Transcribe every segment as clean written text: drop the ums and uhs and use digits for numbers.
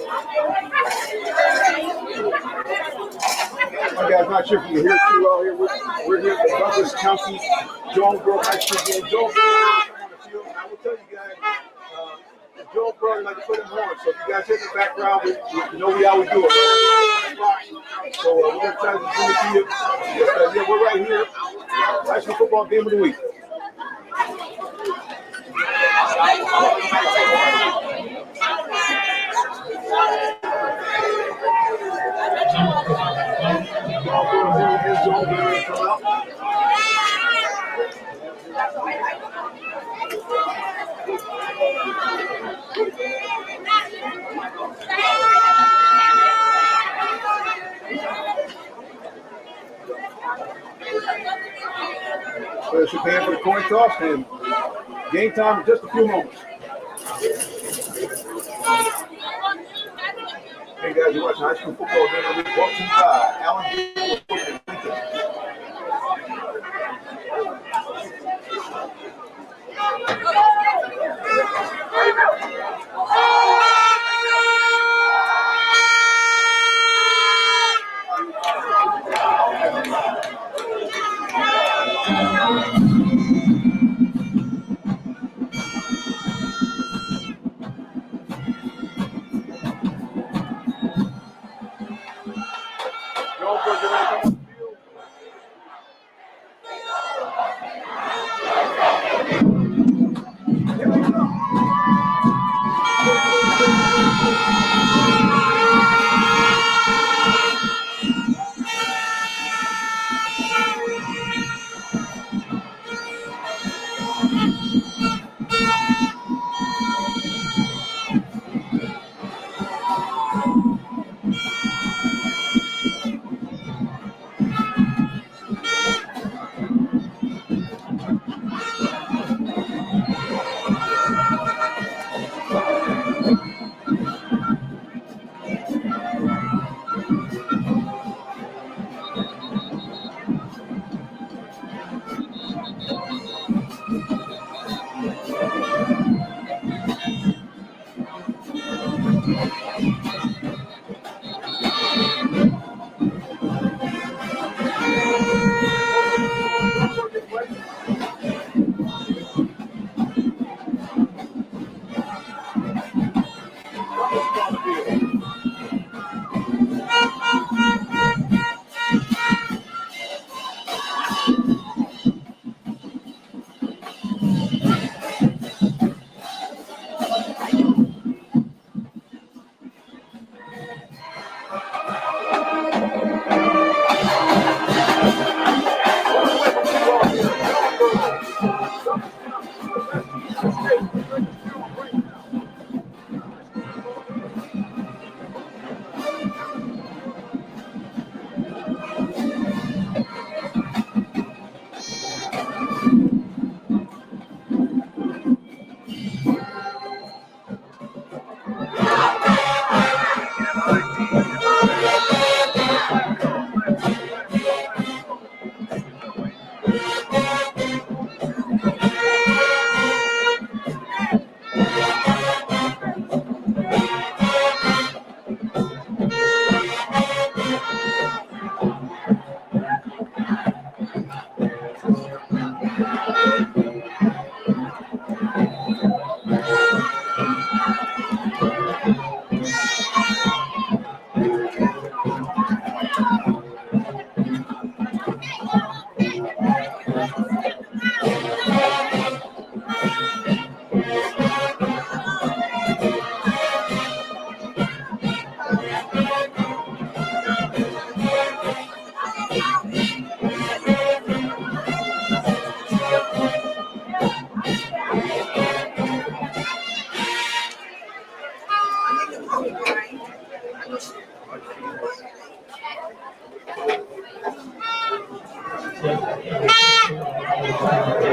All right, guys, not sure if you can hear us too well here. We're here at the Douglas County Jonesboro High School game. Jonesboro on the field. And I will tell you guys, Jonesboro like to put in more. So if you guys hit the background, you know we always do it. So we're going to try to bring it to you. Yeah, we're right here. High school football game of the week. So it's preparing for the coin toss and game time in just a few moments. Hey guys, you're watching High School Football Game of the Week brought to you by Allen.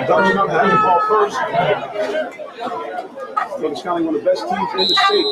Dr. Young had the ball first. Douglas County, one of the best teams in the state.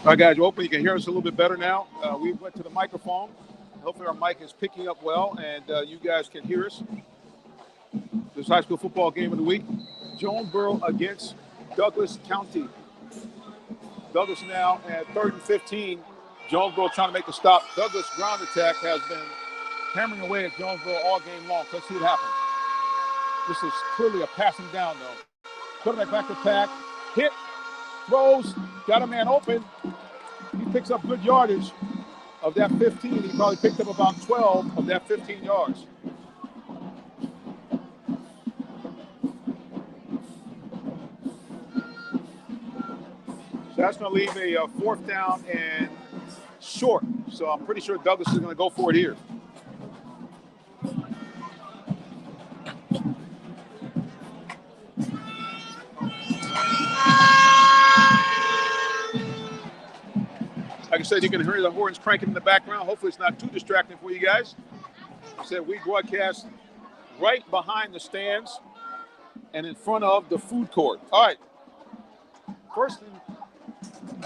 All right, guys, you're open. You can hear us a little bit better now. We went to the microphone. Hopefully our mic is picking up well, and you guys can hear us. This high school football game of the week. Jonesboro against Douglas County. Douglas now at 3rd and 15. Jonesboro trying to make the stop. Douglas ground attack has been hammering away at Jonesboro all game long. Let's see what happens. This is clearly a passing down, though. Quarterback back to pack. Hit. Throws. Got a man open. He picks up good yardage of that 15. He probably picked up about 12 of that 15 yards. So that's going to leave a 4th down and short. So I'm pretty sure Douglas is going to go for it here. Like I said, you can hear the horns cranking in the background. Hopefully it's not too distracting for you guys. I said we broadcast right behind the stands and in front of the food court. All right. First,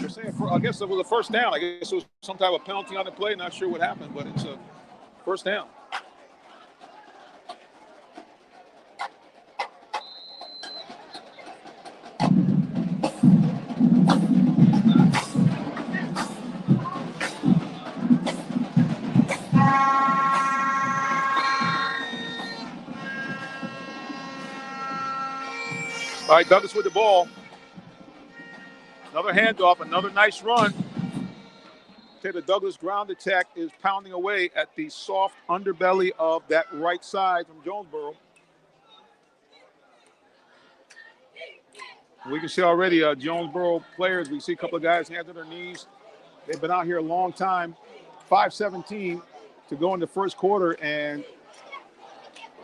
they're saying, I guess it was a first down. I guess it was some type of penalty on the play. Not sure what happened, but it's a first down. All right, Douglas with the ball. Another handoff, another nice run. Okay, the Douglas ground attack is pounding away at the soft underbelly of that right side from Jonesboro. We can see already Jonesboro players. We see a couple of guys hands on their knees. They've been out here a long time. 5:17 to go in the first quarter, and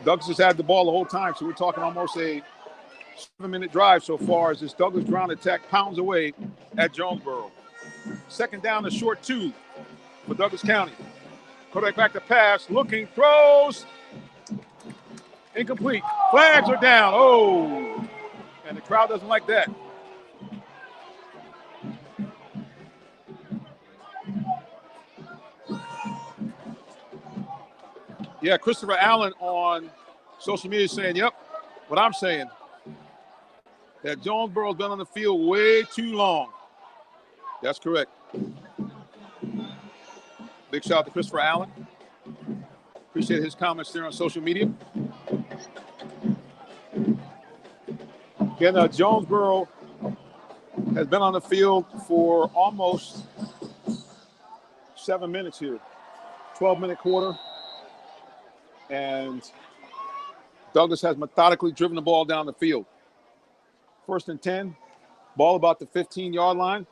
Douglas has had the ball the whole time. So we're talking almost a 7-minute drive so far as this Douglas ground attack pounds away at Jonesboro. 2nd down, a short 2 for Douglas County. Quarterback back to pass, looking, throws. Incomplete. Flags are down. Oh, and the crowd doesn't like that. Yeah, Christopher Allen on social media saying, yep, what I'm saying. That Jonesboro's been on the field way too long. That's correct. Big shout out to Christopher Allen. Appreciate his comments there on social media. Again, Jonesboro has been on the field for almost 7 minutes here. 12-minute quarter. And Douglas has methodically driven the ball down the field. 1st and 10, ball about the 15-yard line.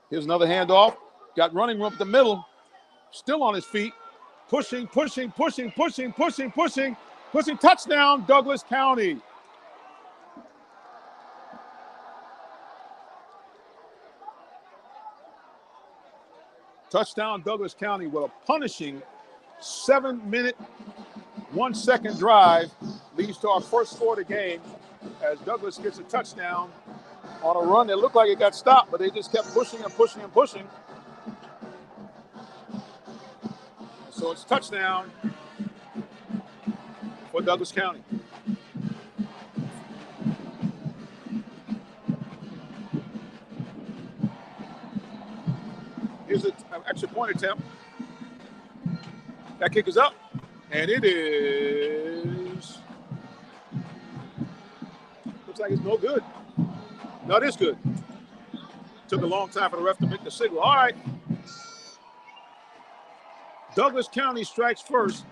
Here's another handoff. Got running room up the middle. Still on his feet. Pushing. Touchdown, Douglas County. Touchdown, Douglas County with a punishing 7-minute, 1-second drive. Leads to our first score of the game as Douglas gets a touchdown on a run that looked like it got stopped, but they just kept pushing and pushing and pushing. So it's touchdown for Douglas County. Here's an extra point attempt. That kick is up, and it is. Looks like it's no good. No, it is good. Took a long time for the ref to make the signal. All right. Douglas County strikes first.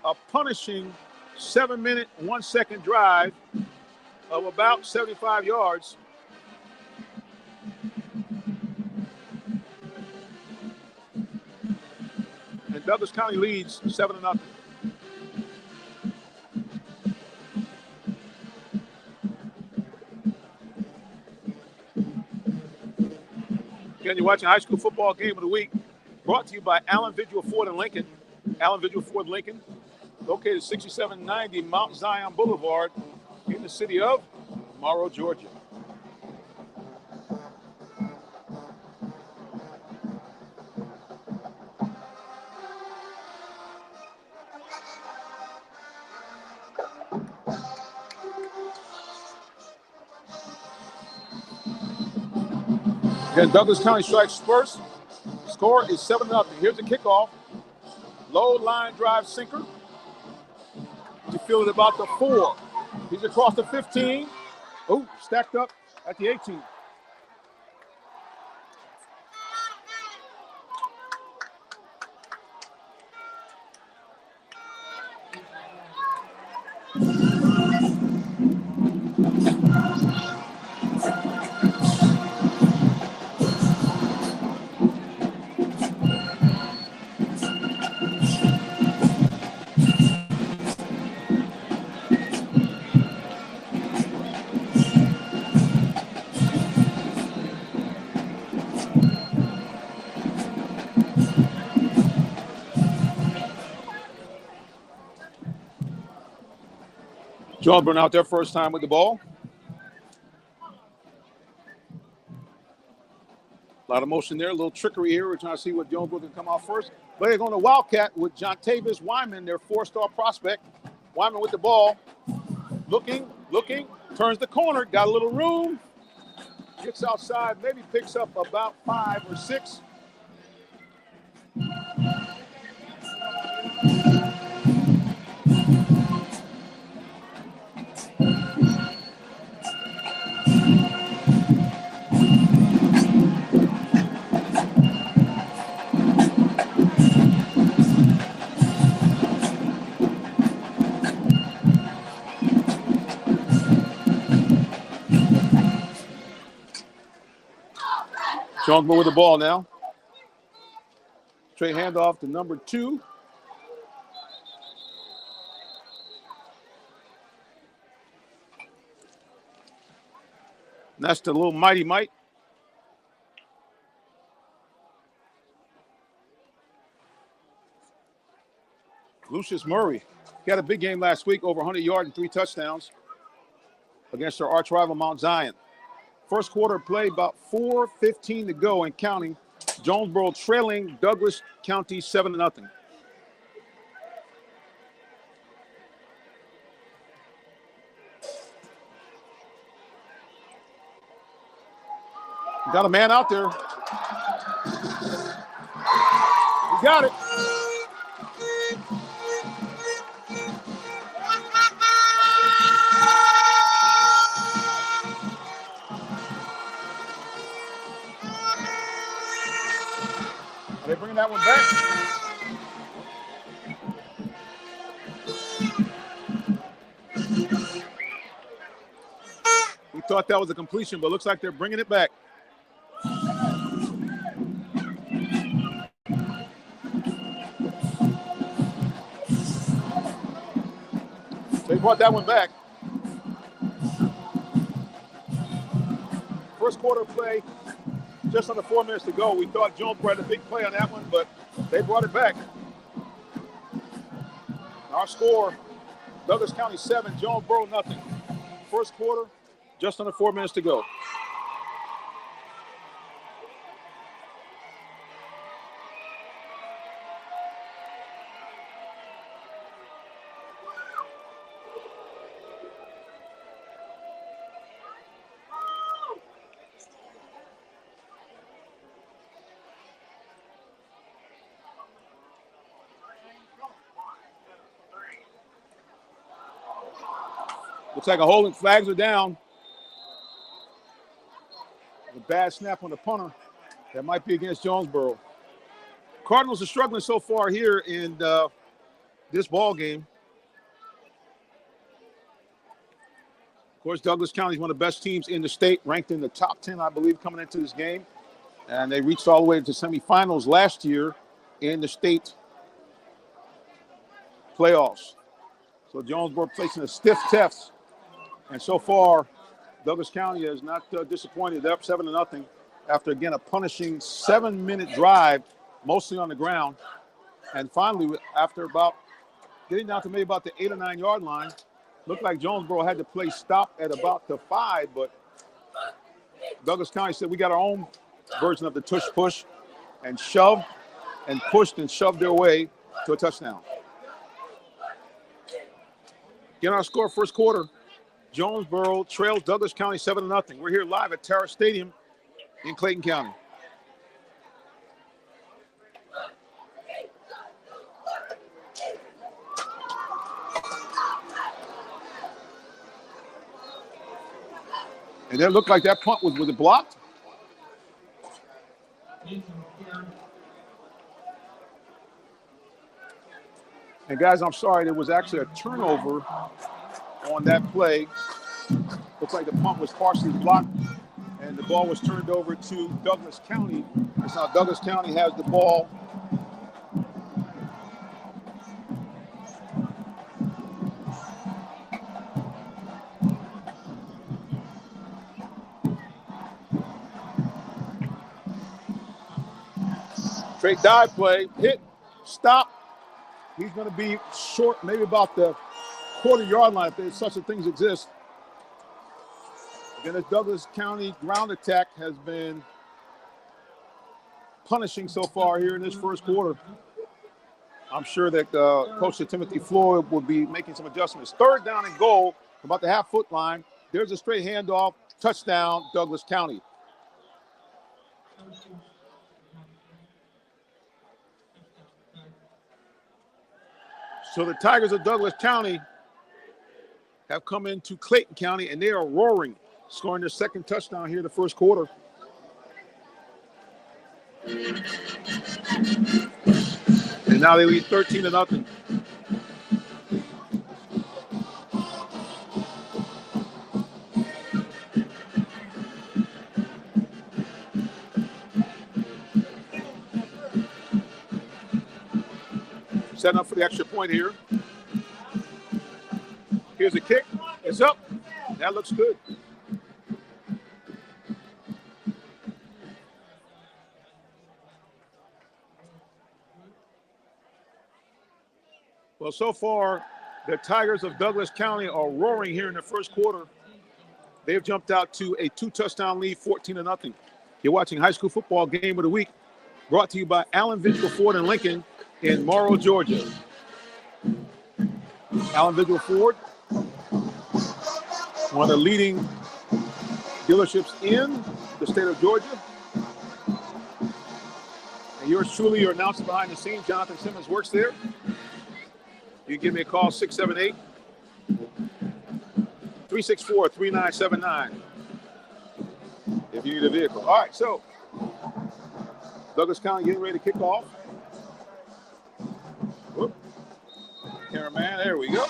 A punishing 7-minute, 1-second drive of about 75 yards. And Douglas County leads 7-0. Again, you're watching High School Football Game of the Week, brought to you by Allen Vigil Ford in Lincoln. Allen Vigil Ford Lincoln, located 6790 Mount Zion Boulevard in the city of Morrow, Georgia. Again, Douglas County strikes first. Score is 7-0. Here's the kickoff. Low line drive sinker. He fielded about the 4. He's across the 15. Oh, stacked up at the 18. Jonesboro out there first time with the ball. A lot of motion there, a little trickery here. We're trying to see what Jonesboro can come out first. But they're going to Wildcat with Jontavius Wyman, their 4-star prospect. Wyman with the ball. Looking, turns the corner, got a little room. Gets outside, maybe picks up about 5 or 6. Jonesboro with the ball now. Straight handoff to number 2. And that's the little Mighty Mite. Lucius Murray. He had a big game last week, over 100 yards and 3 touchdowns against their arch rival Mount Zion. First quarter play, about 4:15 to go and counting. Jonesboro trailing Douglas County 7-0. Got a man out there. He got it. Are they bringing that one back? We thought that was a completion, but looks like they're bringing it back. They brought that one back. First quarter play, just under 4 minutes to go. We thought Jonesboro had a big play on that one, but they brought it back. Our score, Douglas County 7, Jonesboro 0. First quarter, Just under 4 minutes to go. Looks like a holding. Flags are down. A bad snap on the punter. That might be against Jonesboro. Cardinals are struggling so far here in this ball game. Of course, Douglas County is one of the best teams in the state, ranked in the top 10, I believe, coming into this game. And they reached all the way to semifinals last year in the state playoffs. So Jonesboro placing a stiff test. And so far, Douglas County is not disappointed. They're up 7-0 after, again, a punishing 7-minute drive, mostly on the ground. And finally, after about getting down to maybe about the 8 or 9 yard line, looked like Jonesboro had to play stop at about the 5, but Douglas County said we got our own version of the tush push and shoved and pushed and shoved their way to a touchdown. Again, our score first quarter. Jonesboro trails Douglas County 7-0. We're here live at Terra Stadium in Clayton County. And it looked like that punt was it blocked? And guys, I'm sorry, there was actually a turnover on that play. Looks like the punt was partially blocked, and the ball was turned over to Douglas County. That's now Douglas County has the ball. Straight dive play, hit, stop. He's going to be short, maybe about the quarter-yard line if there's such a thing as exist. Again, this Douglas County ground attack has been punishing so far here in this first quarter. I'm sure that Coach Timothy Floyd will be making some adjustments. 3rd down and goal, about the half-foot line. There's a straight handoff, touchdown, Douglas County. So the Tigers of Douglas County have come into Clayton County, and they are roaring, scoring their 2nd touchdown here in the first quarter. And now they lead 13-0. Setting up for the extra point here. Here's a kick. It's up. That looks good. Well, so far, the Tigers of Douglas County are roaring here in the first quarter. They've jumped out to a 2-touchdown lead, 14-0. You're watching High School Football Game of the Week, brought to you by Allen Vigil Ford and Lincoln in Morrow, Georgia. Allen Vigil Ford, one of the leading dealerships in the state of Georgia. And yours truly, your announcer behind the scenes, Jonathan Simmons, works there. You can give me a call, 678-364-3979 if you need a vehicle. All right, so Douglas County getting ready to kick off. Whoop. Cameraman, there we go.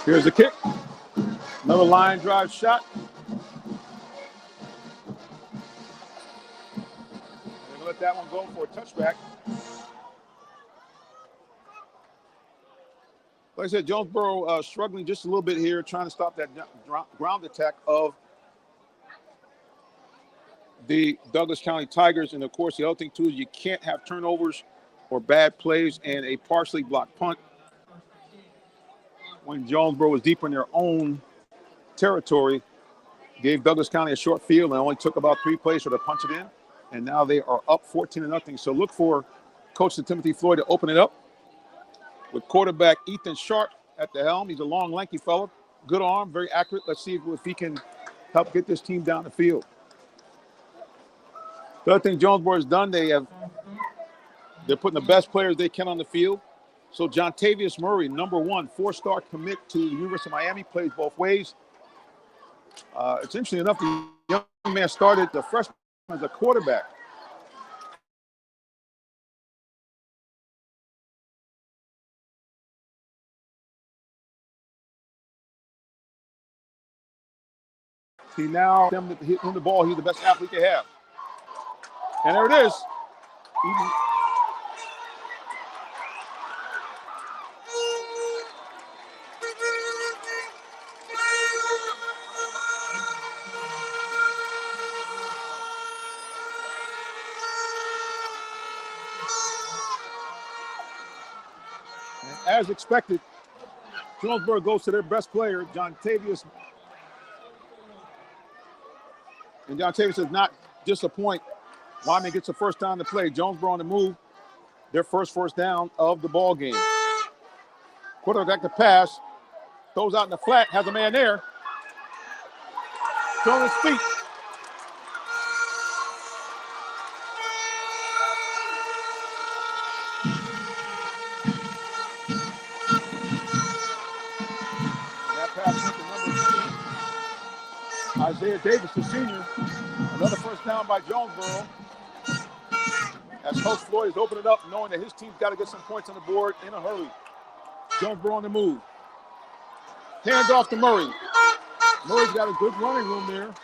Here's the kick. Another line drive shot. They're going to let that one go for a touchback. Like I said, Jonesboro struggling just a little bit here, trying to stop that ground attack of the Douglas County Tigers. And, of course, the other thing, too, is you can't have turnovers or bad plays and a partially blocked punt when Jonesboro was deep in their own territory. Gave Douglas County a short field and only took about 3 plays to punch it in. And now they are up 14-0. So look for Coach Timothy Floyd to open it up with quarterback Ethan Sharp at the helm. He's a long, lanky fellow. Good arm, very accurate. Let's see if he can help get this team down the field. The other thing Jonesboro has done, they're putting the best players they can on the field. So Jontavius Murray, number 1, 4-star commit to the University of Miami, plays both ways. It's interesting enough, the young man started the freshman as a quarterback. He now him to hit the ball. He's the best athlete they have. And there it is. And as expected, Jonesboro goes to their best player, Jontavius. And Jontavius does not disappoint. Wyman gets the first down to play. Jonesboro on the move. Their first down of the ball game. Quarterback to pass. Throws out in the flat. Has a man there. Throwing his feet. That pass went to number 2. Isaiah Davis, the senior. Another first down by Jonesboro. As Coach Floyd is opening it up, knowing that his team's got to get some points on the board in a hurry. Jonesboro on the move. Hands off to Murray. Murray's got a good running room there.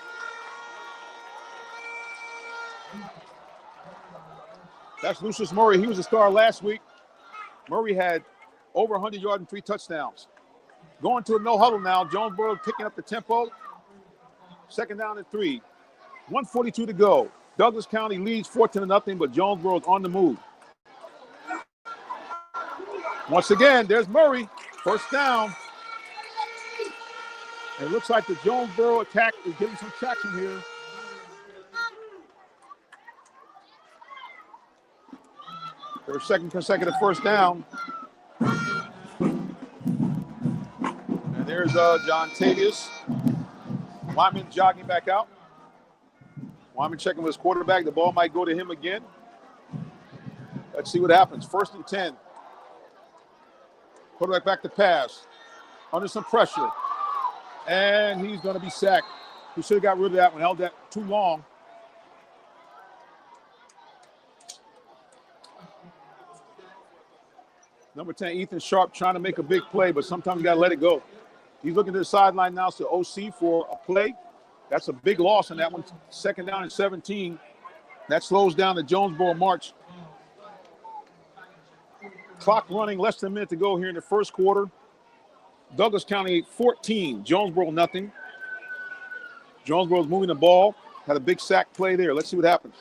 That's Lucius Murray. He was a star last week. Murray had over 100 yards and 3 touchdowns. Going to a no huddle now. Jonesboro picking up the tempo. 2nd down and 3. 1:42 to go. Douglas County leads 14-0, but Jonesboro is on the move. Once again, there's Murray. First down. And it looks like the Jonesboro attack is getting some traction here. Their 2nd consecutive first down. And there's Jontavius. Wyman jogging back out. Wyman checking with his quarterback. The ball might go to him again. Let's see what happens. 1st and 10. Quarterback back to pass. Under some pressure. And he's going to be sacked. He should have got rid of that one. Held that too long. Number 10, Ethan Sharp, trying to make a big play, but sometimes you got to let it go. He's looking to the sideline now to OC for a play. That's a big loss on that one. 2nd down and 17. That slows down the Jonesboro march. Clock running, less than a minute to go here in the first quarter. Douglas County 14, Jonesboro nothing. Jonesboro's moving the ball. Had a big sack play there. Let's see what happens.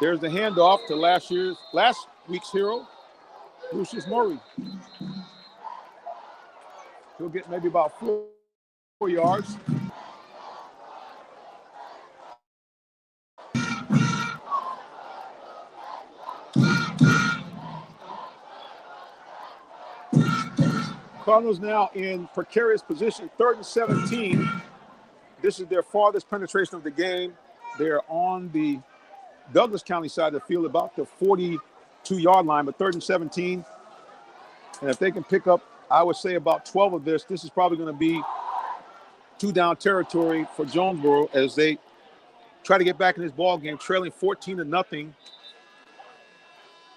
There's the handoff to last week's hero, Lucius Murray. He'll get maybe about 4 yards. Cardinals now in precarious position, 3rd and 17. This is their farthest penetration of the game. They're on the Douglas County side of the field, about the 42-yard line, but 3rd and 17. And if they can pick up, I would say about 12 of this is probably going to be 2-down territory for Jonesboro as they try to get back in this ball game, trailing 14-0.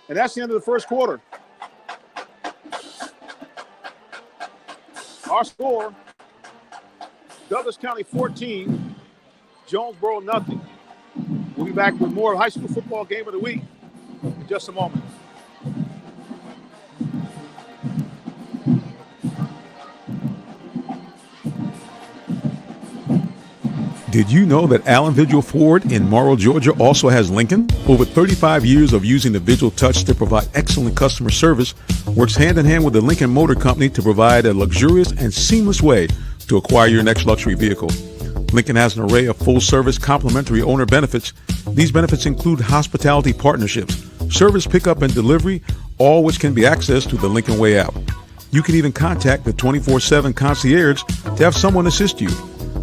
And that's the end of the first quarter. Our score, Douglas County 14, Jonesboro nothing. We'll be back with more high school football game of the week in just a moment. Did you know that Allen Vigil Ford in Morrow, Georgia also has Lincoln? Over 35 years of using the Vigil Touch to provide excellent customer service works hand in hand with the Lincoln Motor Company to provide a luxurious and seamless way to acquire your next luxury vehicle. Lincoln has an array of full-service complimentary owner benefits. These benefits include hospitality partnerships, service pickup and delivery, all which can be accessed through the Lincoln Way app. You can even contact the 24/7 concierge to have someone assist you.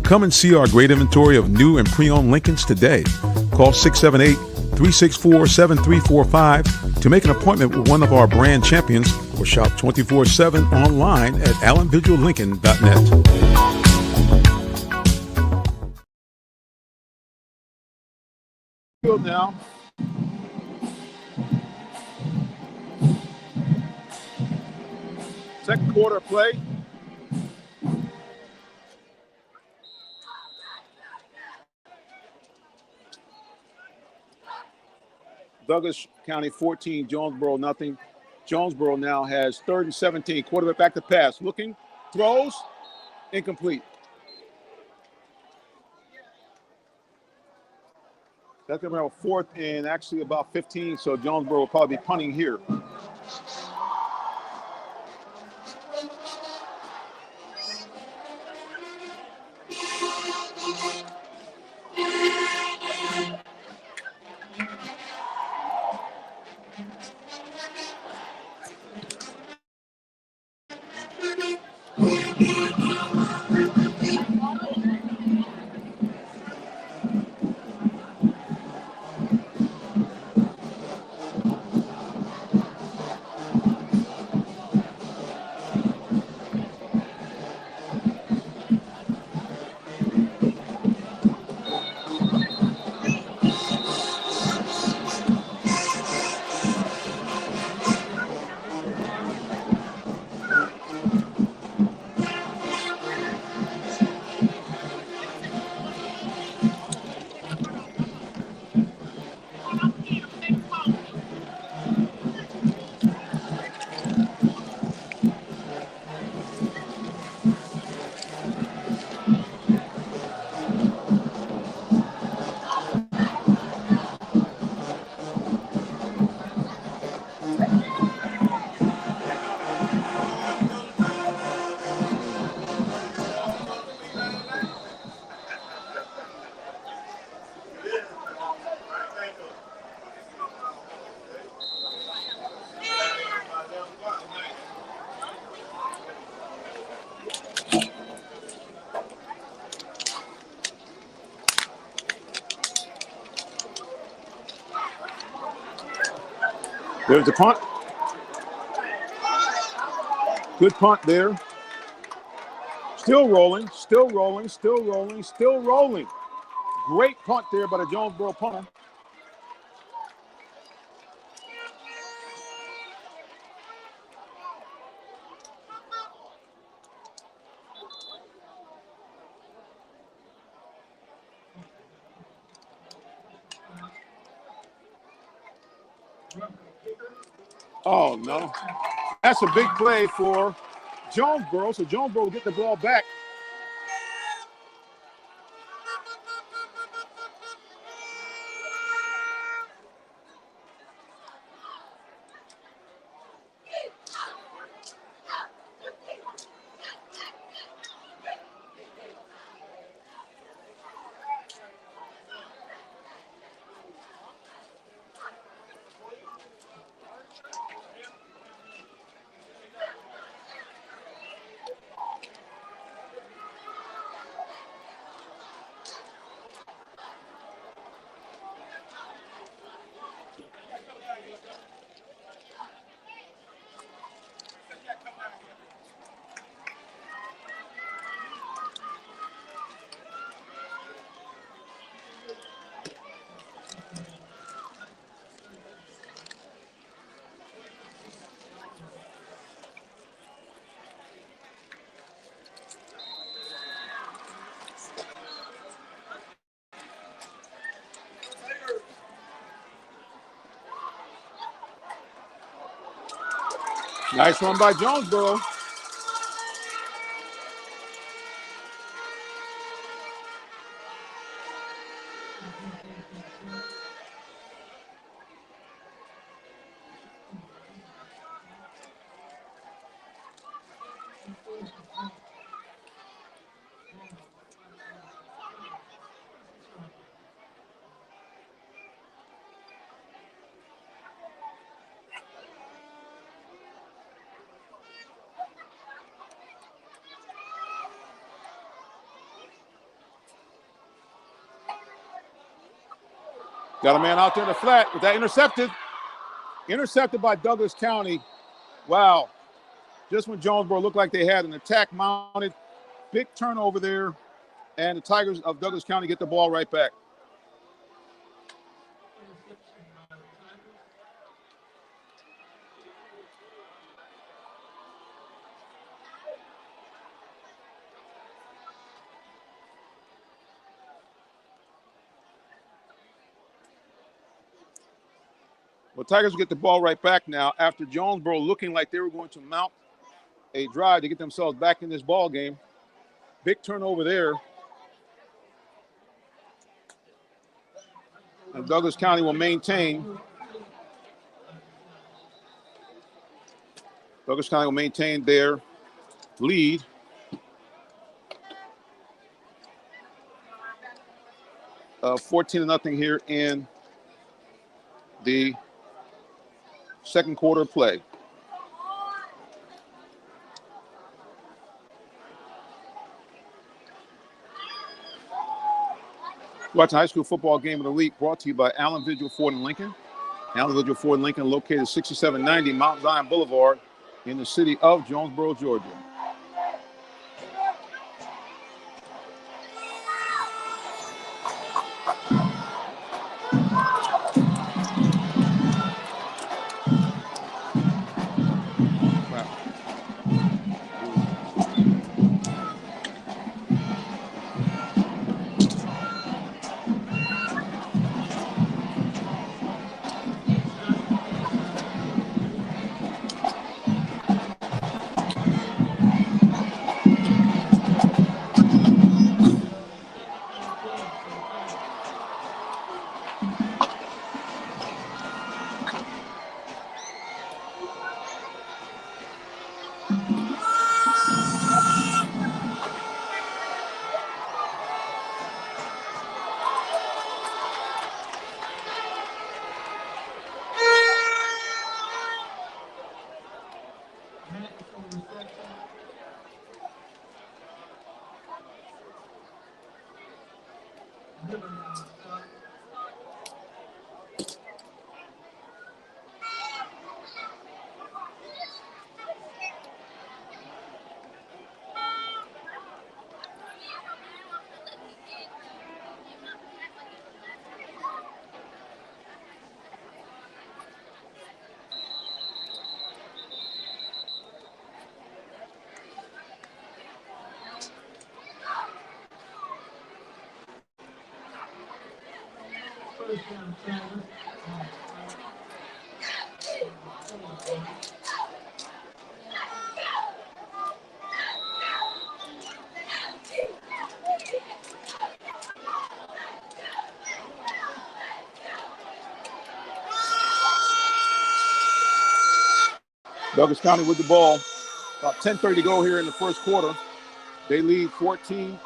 Come and see our great inventory of new and pre-owned Lincolns today. Call 678-364-7345 to make an appointment with one of our brand champions or shop 24/7 online at allenvigillincoln.net. Now, second quarter play. Douglas County 14, Jonesboro nothing. Jonesboro now has 3rd and 17. Quarterback back to pass. Looking, throws, incomplete. That's going to be about 4th and actually about 15, so Jonesboro will probably be punting here. There's the punt. Good punt there. Still rolling, still rolling, still rolling, still rolling. Great punt there by the Jonesboro punter. Oh, no. That's a big play for Jonesboro, so Jonesboro will get the ball back. Nice run by Jonesboro. Got a man out there in the flat, but that intercepted. Intercepted by Douglas County. Wow. Just when Jonesboro looked like they had an attack mounted. Big turnover there. And the Tigers of Douglas County get the ball right back. Well, Tigers get the ball right back now after Jonesboro looking like they were going to mount a drive to get themselves back in this ball game. Big turnover there. And Douglas County will maintain. Douglas County will maintain their lead. Of 14-0 here in the second quarter play. Watching high school football game of the week brought to you by Allen Vigil Ford and Lincoln. Allen Vigil Ford and Lincoln located 6790 Mount Zion Boulevard in the city of Jonesboro, Georgia. Douglas County with the ball. About 10:30 to go here in the first quarter. They lead 14-0.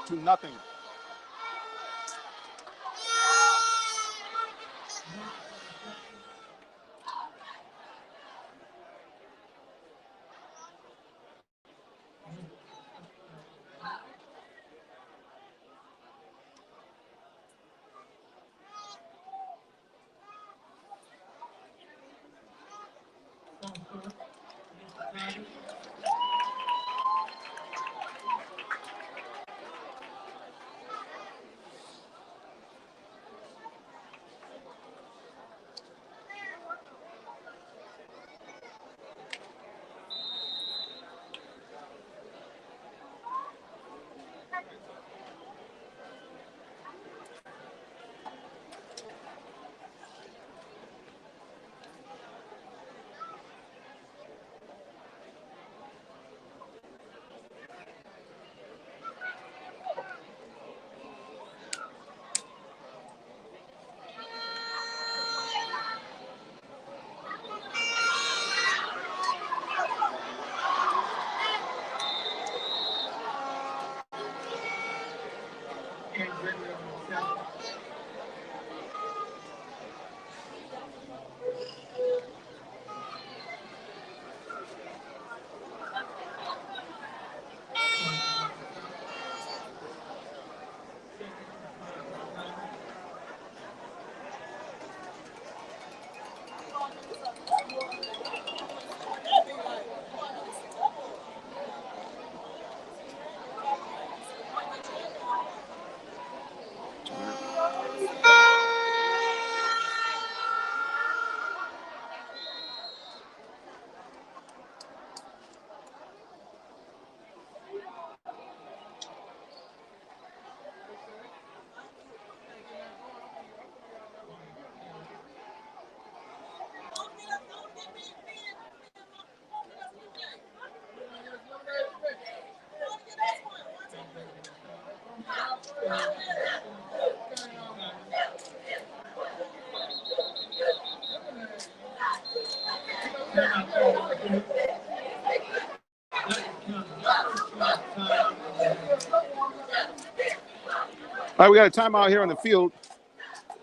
All right, we got a timeout here on the field.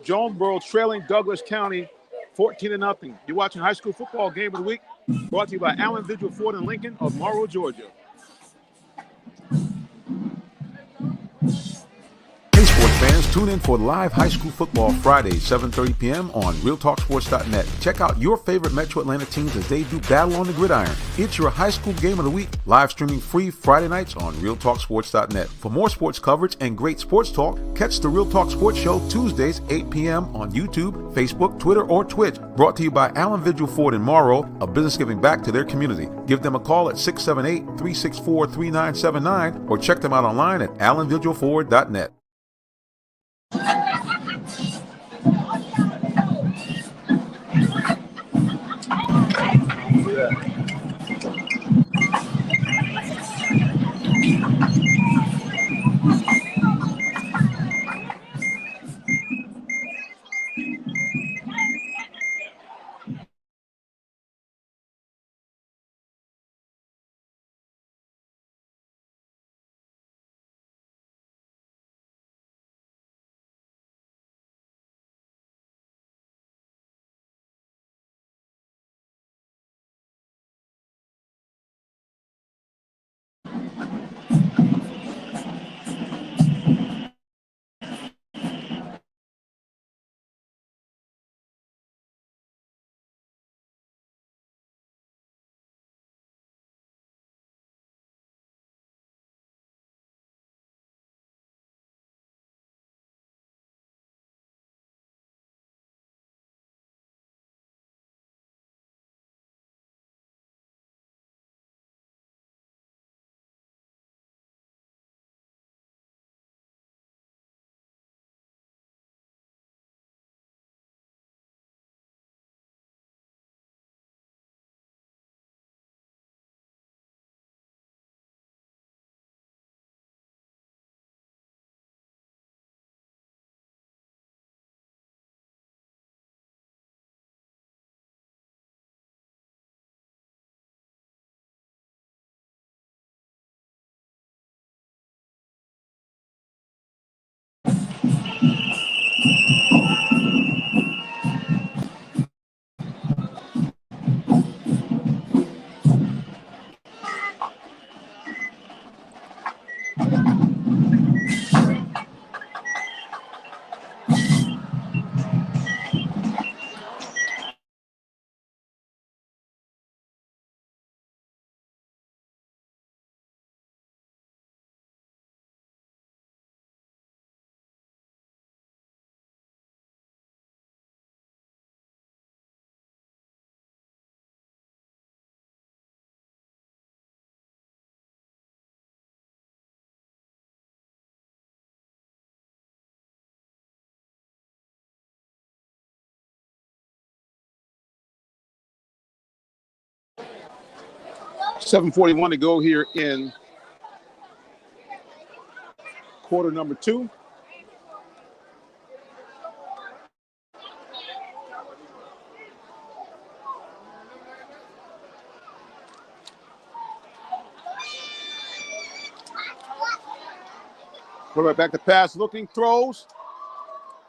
Jonesboro trailing Douglas County 14-0. You're watching High School Football Game of the Week, brought to you by Allen Vigil Ford and Lincoln of Morrow, Georgia. Hey, sports fans, tune in for live high school football Fridays, 7:30 p.m. on RealTalkSports.net. Check out your favorite Metro Atlanta teams as they do battle on the gridiron. It's your high school game of the week, live streaming free Friday nights on RealTalkSports.net. For more sports coverage and great sports talk, catch the Real Talk Sports Show Tuesdays, 8 p.m. on YouTube, Facebook, Twitter, or Twitch. Brought to you by Allen Vigil Ford in Morrow, a business giving back to their community. Give them a call at 678-364-3979 or check them out online at AllenVigilFord.net. .741 to go here in quarter number 2. Quarterback back to pass, looking, throws,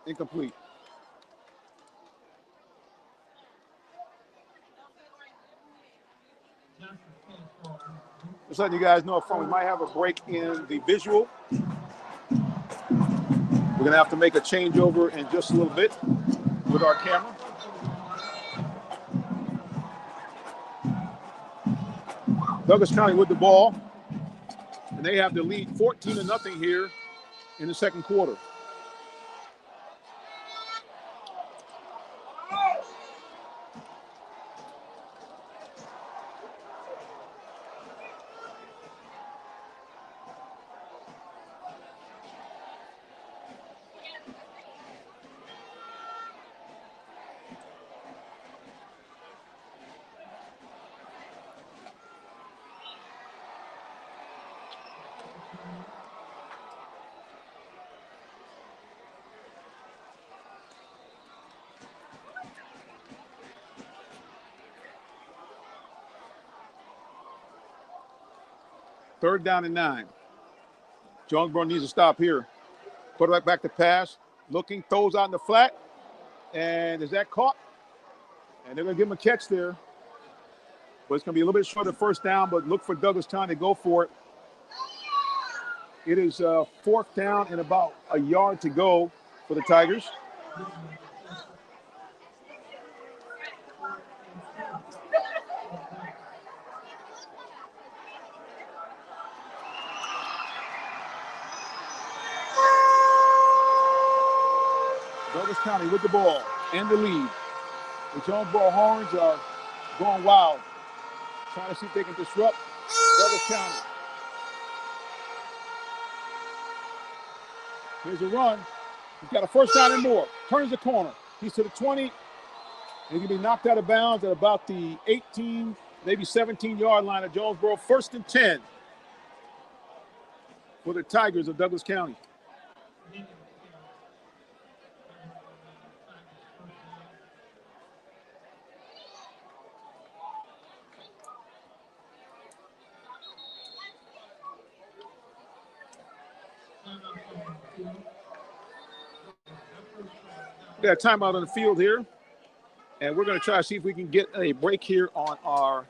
incomplete. Just letting you guys know up front, we might have a break in the visual. We're going to have to make a changeover in just a little bit with our camera. Douglas County with the ball, and they have the lead 14-0 here in the second quarter. Third down and 9. Jonesboro needs to stop here. Put it back to pass. Looking, throws out in the flat. And is that caught? And they're going to give him a catch there. But it's going to be a little bit short of first down, but look for Douglas County to go for it. It is fourth down and about a yard to go for the Tigers. Douglas County with the ball and the lead. The Jonesboro Horns are going wild, trying to see if they can disrupt Douglas County. Here's a run. He's got a first down and more. Turns the corner. He's to the 20. And he can be knocked out of bounds at about the 18, maybe 17-yard line of Jonesboro. First and 10 for the Tigers of Douglas County. We got a timeout on the field here. And we're going to try to see if we can get a break here on our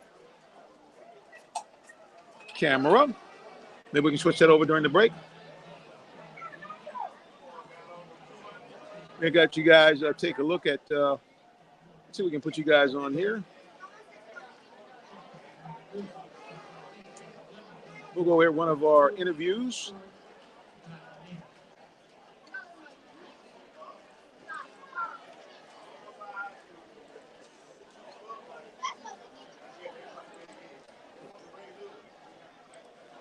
camera. Maybe we can switch that over during the break. We got you guys take a look at, let's see if we can put you guys on here. We'll go here one of our interviews.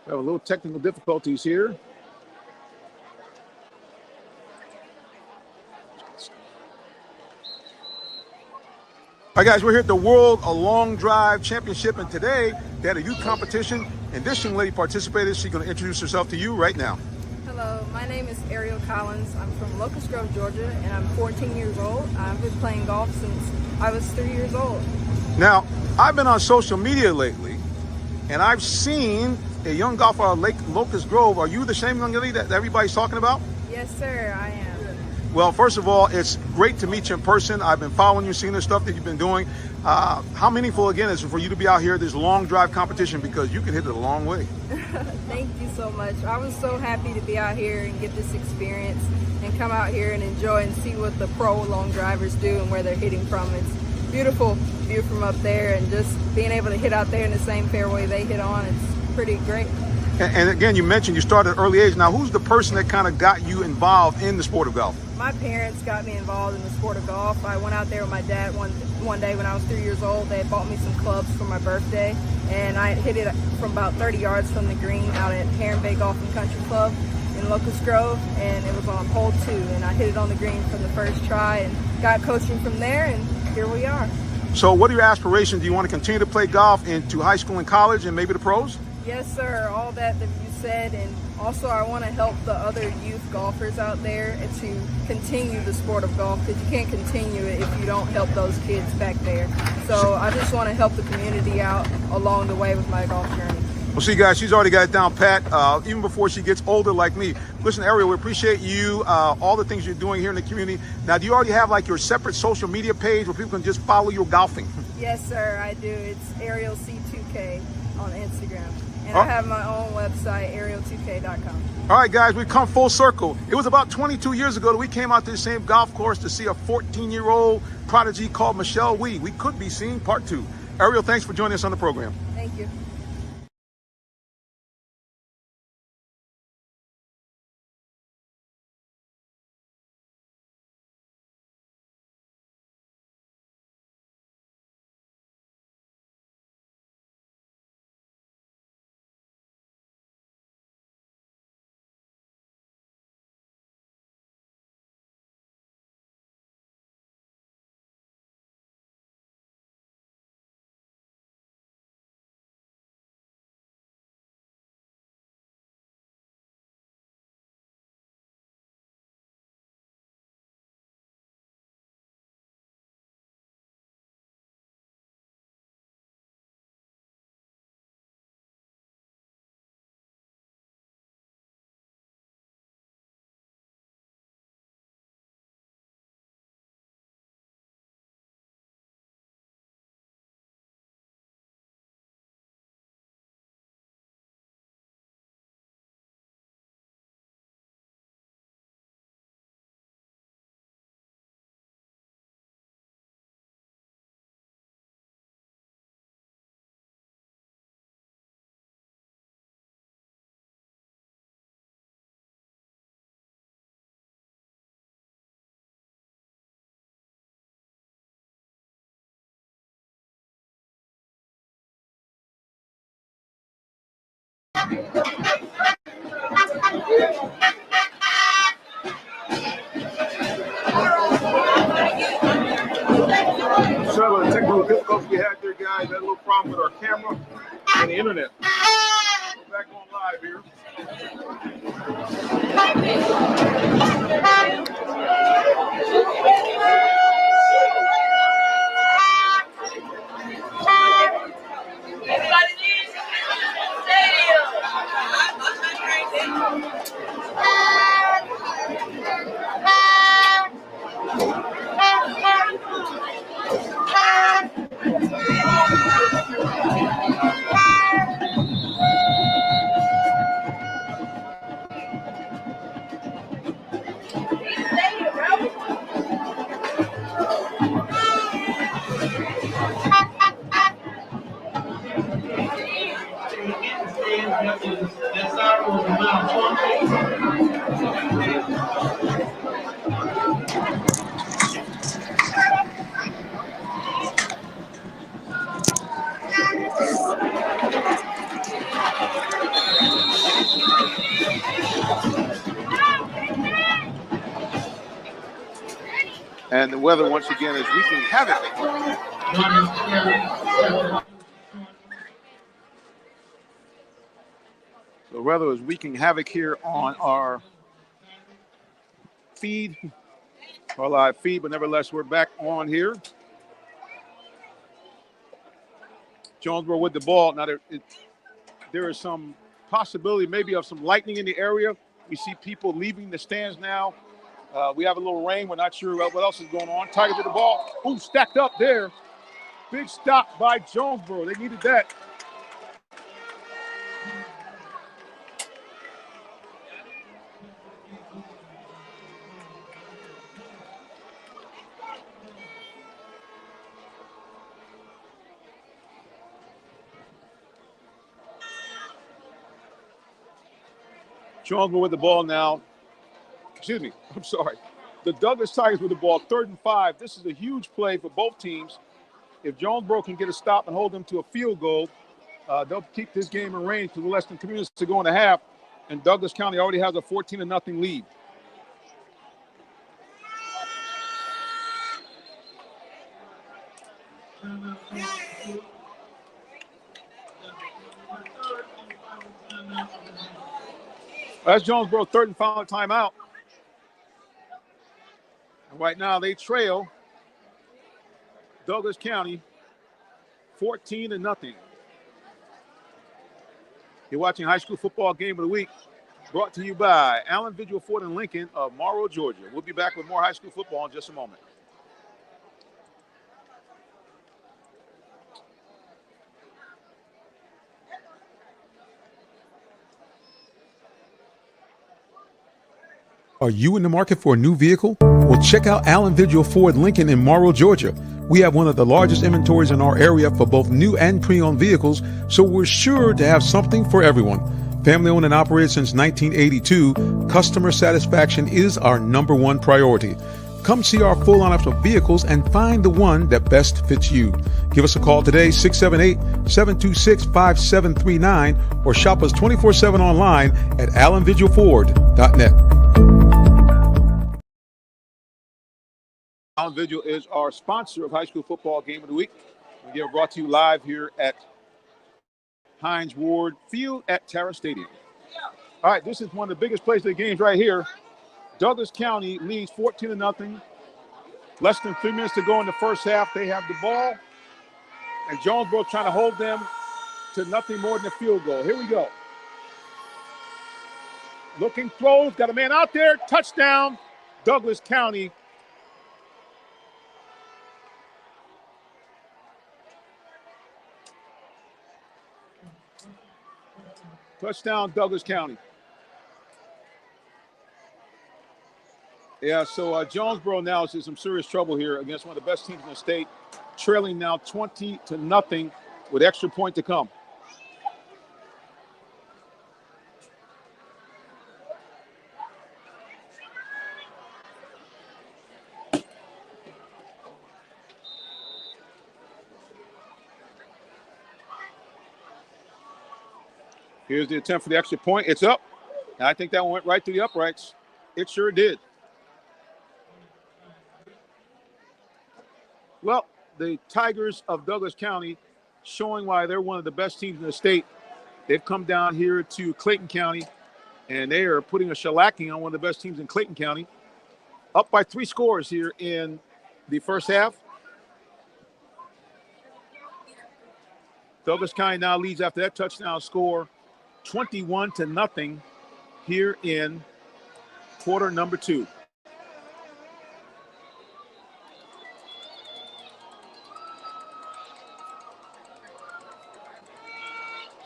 We have a little technical difficulties here. All right, guys, we're here at the World Long Drive Championship, and today they had a youth competition, and this young lady participated. She's going to introduce herself to you right now. Hello, my name is Ariel Collins. I'm from Locust Grove, Georgia, and I'm 14 years old. I've been playing golf since I was 3 years old. Now, I've been on social media lately, and I've seen a young golfer out of Lake Locust Grove. Are you the same young lady that everybody's talking about? Yes, sir, I am. Well, first of all, it's great to meet you in person. I've been following you, seeing the stuff that you've been doing. How meaningful, again, is it for you to be out here at this long drive competition, because you can hit it a long way? Thank you so much. I was so happy to be out here and get this experience and come out here and enjoy and see what the pro long drivers do and where they're hitting from. It's beautiful view from up there, and just being able to hit out there in the same fairway they hit on, it's pretty great. And again, you mentioned you started at an early age. Now, who's the person that kind of got you involved in the sport of golf? My parents got me involved in the sport of golf. I went out there with my dad one day when I was 3 years old. They had bought me some clubs for my birthday, and I hit it from about 30 yards from the green out at Heron Bay Golf and Country Club in Locust Grove, and it was on hole 2, and I hit it on the green from the first try and got coaching from there, and here we are. So what are your aspirations? Do you want to continue to play golf into high school and college and maybe the pros? Yes, sir, all that you said, and also I want to help the other youth golfers out there to continue the sport of golf, because you can't continue it if you don't help those kids back there. So I just want to help the community out along the way with my golf journey. Well, see, guys, she's already got it down pat, even before she gets older like me. Listen, Ariel, we appreciate you, all the things you're doing here in the community. Now, do you already have like your separate social media page where people can just follow your golfing? Yes, sir, I do. It's Ariel C2K on Instagram. And I have my own website, ariel2k.com. All right, guys, we've come full circle. It was about 22 years ago that we came out to the same golf course to see a 14-year-old prodigy called Michelle Wee. We could be seeing part 2. Ariel, thanks for joining us on the program. Thank you. Sorry about the technical difficulties we had there, guys. Had a little problem with our camera and the internet. We're back on live here. And the weather once again is wreaking havoc. The weather is wreaking havoc here on our feed, our live feed, but nevertheless, we're back on here. Jonesboro with the ball. Now, there is some possibility maybe of some lightning in the area. We see people leaving the stands now. We have a little rain. We're not sure what else is going on. Tigers with the ball. Ooh, stacked up there. Big stop by Jonesboro. They needed that. Jonesboro with the ball now. Excuse me. I'm sorry. The Douglas Tigers with the ball, 3rd and 5. This is a huge play for both teams. If Jonesboro can get a stop and hold them to a field goal, they'll keep this game in range because we're less than 2 minutes to go in the half, and Douglas County already has a 14-0 lead. That's Jonesboro 3rd and final timeout. And right now they trail Douglas County 14-0. You're watching High School Football Game of the Week, brought to you by Allen Vigil Ford and Lincoln of Morrow, Georgia. We'll be back with more high school football in just a moment. Are you in the market for a new vehicle? Well, check out Allen Vigil Ford Lincoln in Morrow, Georgia. We have one of the largest inventories in our area for both new and pre-owned vehicles, so we're sure to have something for everyone. Family owned and operated since 1982, customer satisfaction is our #1 priority. Come see our full lineup of vehicles and find the one that best fits you. Give us a call today, 678-726-5739, or shop us 24/7 online at allenvigilford.net. Allen Vigil is our sponsor of High School Football Game of the Week. We are brought to you live here at Hines Ward Field at Tara Stadium. All right, this is one of the biggest plays of the games right here. Douglas County leads 14-0. Less than 3 minutes to go in the first half. They have the ball, and Jonesboro trying to hold them to nothing more than a field goal. Here we go. Looking close, got a man out there. Touchdown, Douglas County. Touchdown, Douglas County. Yeah, so Jonesboro now is in some serious trouble here against one of the best teams in the state, trailing now 20-0 with extra point to come. Here's the attempt for the extra point. It's up. And I think that one went right through the uprights. It sure did. Well, the Tigers of Douglas County showing why they're one of the best teams in the state. They've come down here to Clayton County, and they are putting a shellacking on one of the best teams in Clayton County. Up by 3 scores here in the first half. Douglas County now leads after that touchdown score 21-0 here in quarter number 2.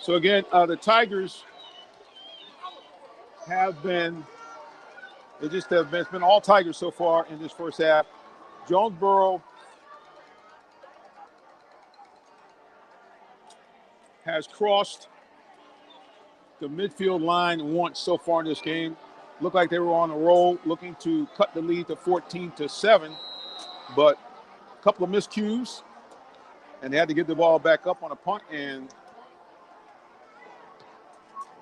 So again, the Tigers have been, it's been all Tigers so far in this first half. Jonesboro has crossed the midfield line once so far in this game. Looked like they were on a roll, looking to cut the lead to 14-7, but a couple of miscues, and they had to get the ball back up on a punt, and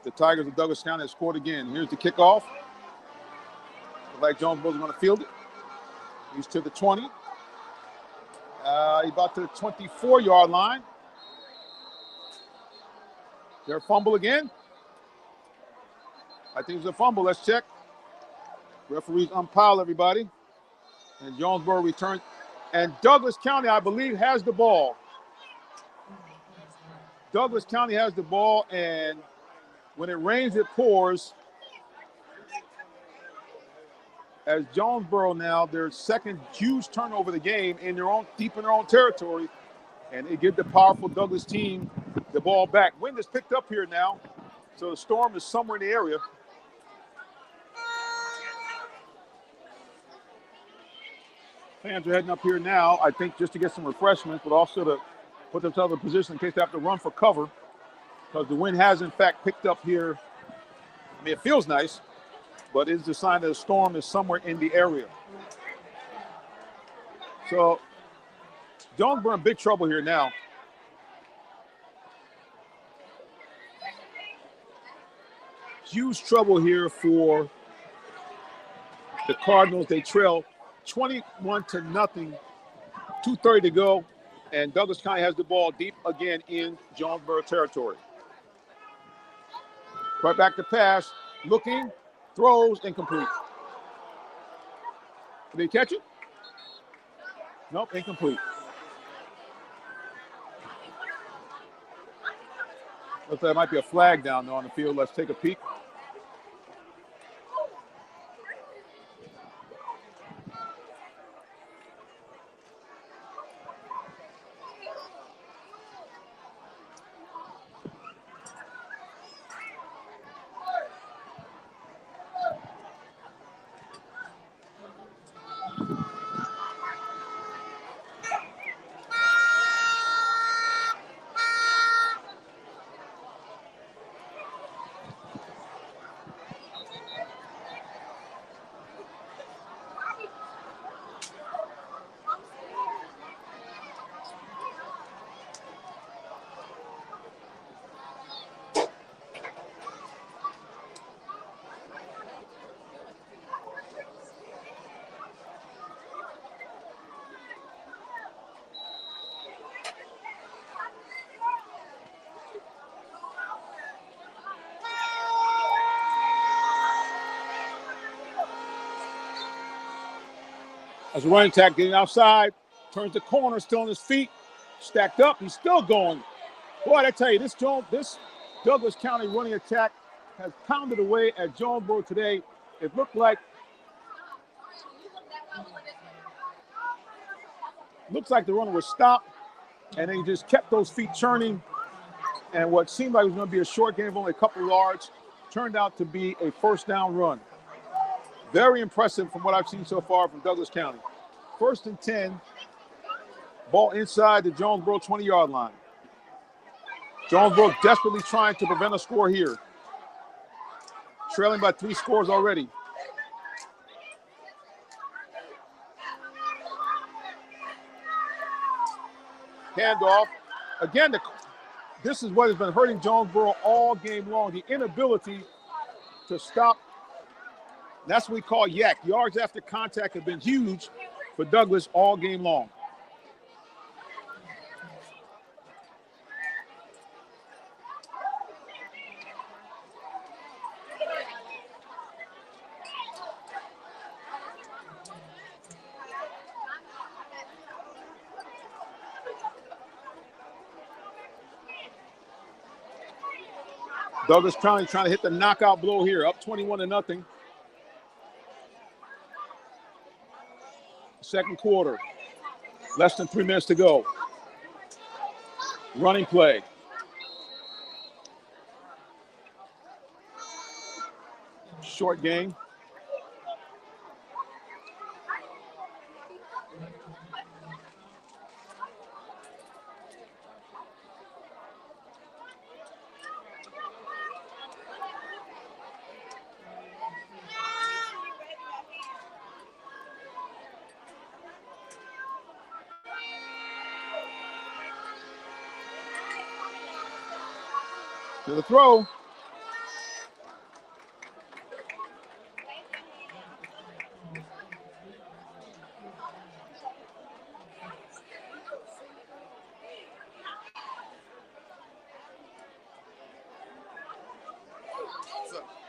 the Tigers of Douglas County have scored again. Here's the kickoff. Looks like Jonesboro's going to field it. He's to the 20. He's about to the 24-yard line. Their fumble again. I think it's a fumble. Let's check. Referees unpile everybody. And Jonesboro returns. And Douglas County, I believe, has the ball. Douglas County has the ball, and when it rains, it pours. As Jonesboro now, their second huge turnover of the game in their own, deep in their own territory, and they give the powerful Douglas team the ball back. Wind is picked up here now, so the storm is somewhere in the area. Fans are heading up here now, I think, just to get some refreshments, but also to put themselves in position in case they have to run for cover, because the wind has, in fact, picked up here. I mean, it feels nice, but it's a sign that the storm is somewhere in the area. So Jonesboro in big trouble here now. Huge trouble here for the Cardinals. They trail 21-0, 2:30 to go, and Douglas County has the ball deep again in Jonesboro territory. Right back to pass, looking, throws, incomplete. Did he catch it? Nope, incomplete. Looks like there might be a flag down there on the field. Let's take a peek. As a running attack, getting outside, turns the corner, still on his feet, stacked up. He's still going. Boy, I tell you, this Douglas County running attack has pounded away at Jonesboro today. It looked like the runner was stopped, and then he just kept those feet churning. And what seemed like it was going to be a short game of only a couple of yards turned out to be a first down run. Very impressive from what I've seen so far from Douglas County. 1st and 10, ball inside the Jonesboro 20-yard line. Jonesboro desperately trying to prevent a score here. Trailing by 3 scores already. Handoff. Again, this is what has been hurting Jonesboro all game long, the inability to stop. That's what we call yak. Yards after contact have been huge for Douglas all game long. Douglas County trying to hit the knockout blow here, up 21-0. Second quarter, less than 3 minutes to go. Running play. Short game. To the throw.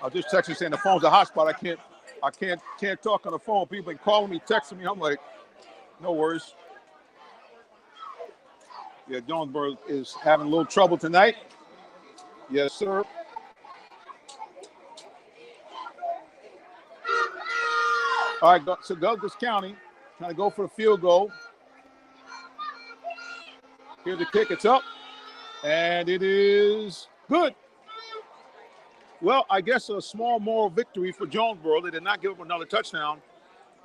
I just texted saying the phone's a hotspot. I can't talk on the phone. People been calling me, texting me. I'm like, no worries. Yeah, Jonesboro is having a little trouble tonight. Yes, sir. All right, so Douglas County trying to go for a field goal. Here's the kick. It's up, and it is good. Well, I guess a small moral victory for Jonesboro. They did not give up another touchdown,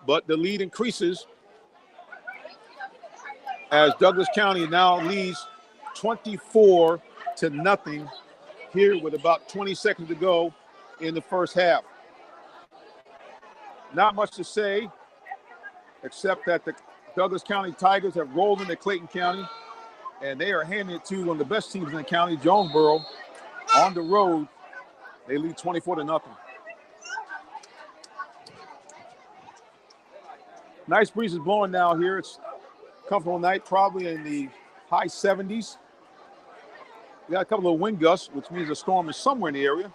but the lead increases as Douglas County now leads 24-0 here with about 20 seconds to go in the first half. Not much to say, except that the Douglas County Tigers have rolled into Clayton County, and they are handing it to one of the best teams in the county, Jonesboro, on the road. They lead 24-0. Nice breeze is blowing now here. It's a comfortable night, probably in the high 70s. We got a couple of wind gusts, which means a storm is somewhere in the area.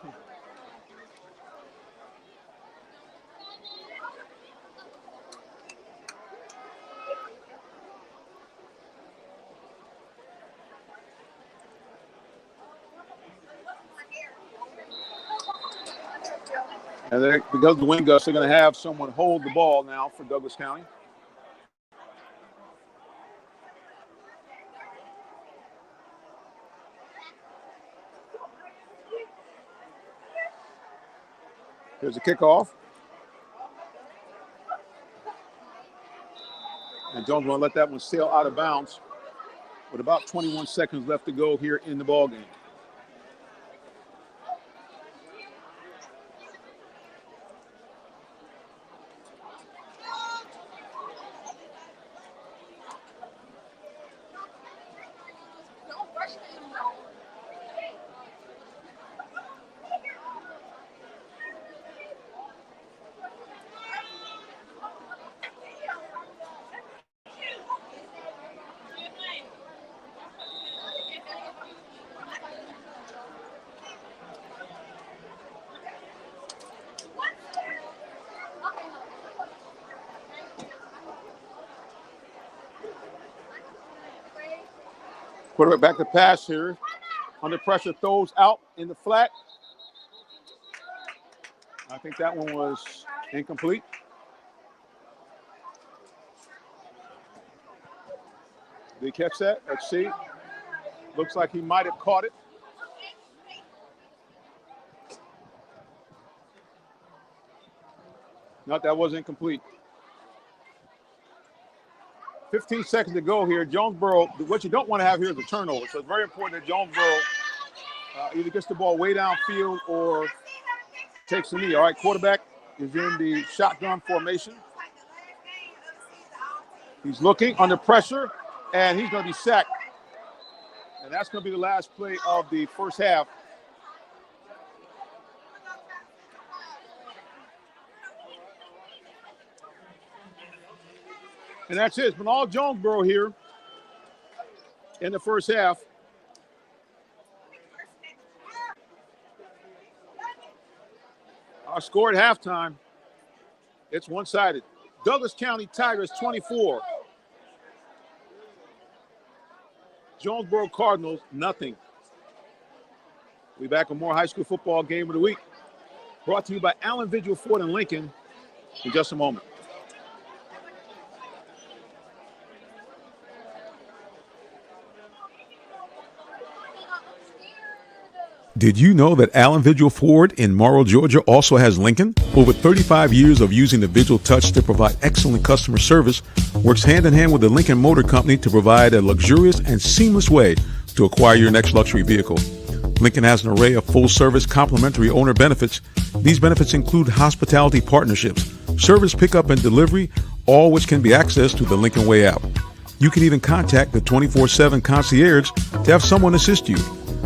And because of the wind gusts, they're going to have someone hold the ball now for Douglas County. Here's a kickoff. And Jones going to let that one sail out of bounds with about 21 seconds left to go here in the ballgame. Quarterback back to pass here. Under pressure, throws out in the flat. I think that one was incomplete. Did he catch that? Let's see. Looks like he might have caught it. No, that was incomplete. 15 seconds to go here. Jonesboro, what you don't want to have here is a turnover. So it's very important that Jonesboro either gets the ball way downfield or takes a knee. All right, quarterback is in the shotgun formation. He's looking under pressure, and he's going to be sacked. And that's going to be the last play of the first half. And that's it. It's been all Jonesboro here in the first half. Our score at halftime, it's one-sided. Douglas County Tigers 24. Jonesboro Cardinals, nothing. We'll be back with more high school football game of the week. Brought to you by Allen Vigil Ford and Lincoln in just a moment. Did you know that Allen Vigil Ford in Morrow, Georgia also has Lincoln? Over 35 years of using the Vigil Touch to provide excellent customer service, works hand in hand with the Lincoln Motor Company to provide a luxurious and seamless way to acquire your next luxury vehicle. Lincoln has an array of full-service complimentary owner benefits. These benefits include hospitality partnerships, service pickup and delivery, all which can be accessed through the Lincoln Way app. You can even contact the 24/7 concierge to have someone assist you.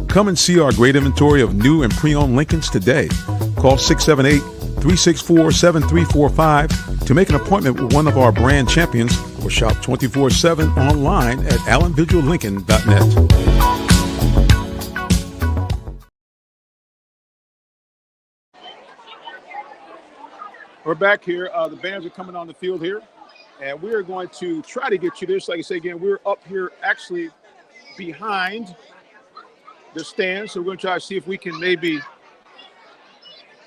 Come and see our great inventory of new and pre-owned Lincolns today. Call 678-364-7345 to make an appointment with one of our brand champions or shop 24/7 online at allenvigillincoln.net. We're back here. The bands are coming on the field here, and we are going to try to get you this. Like I say again, we're up here actually behind the stand, so we're going to try to see if we can maybe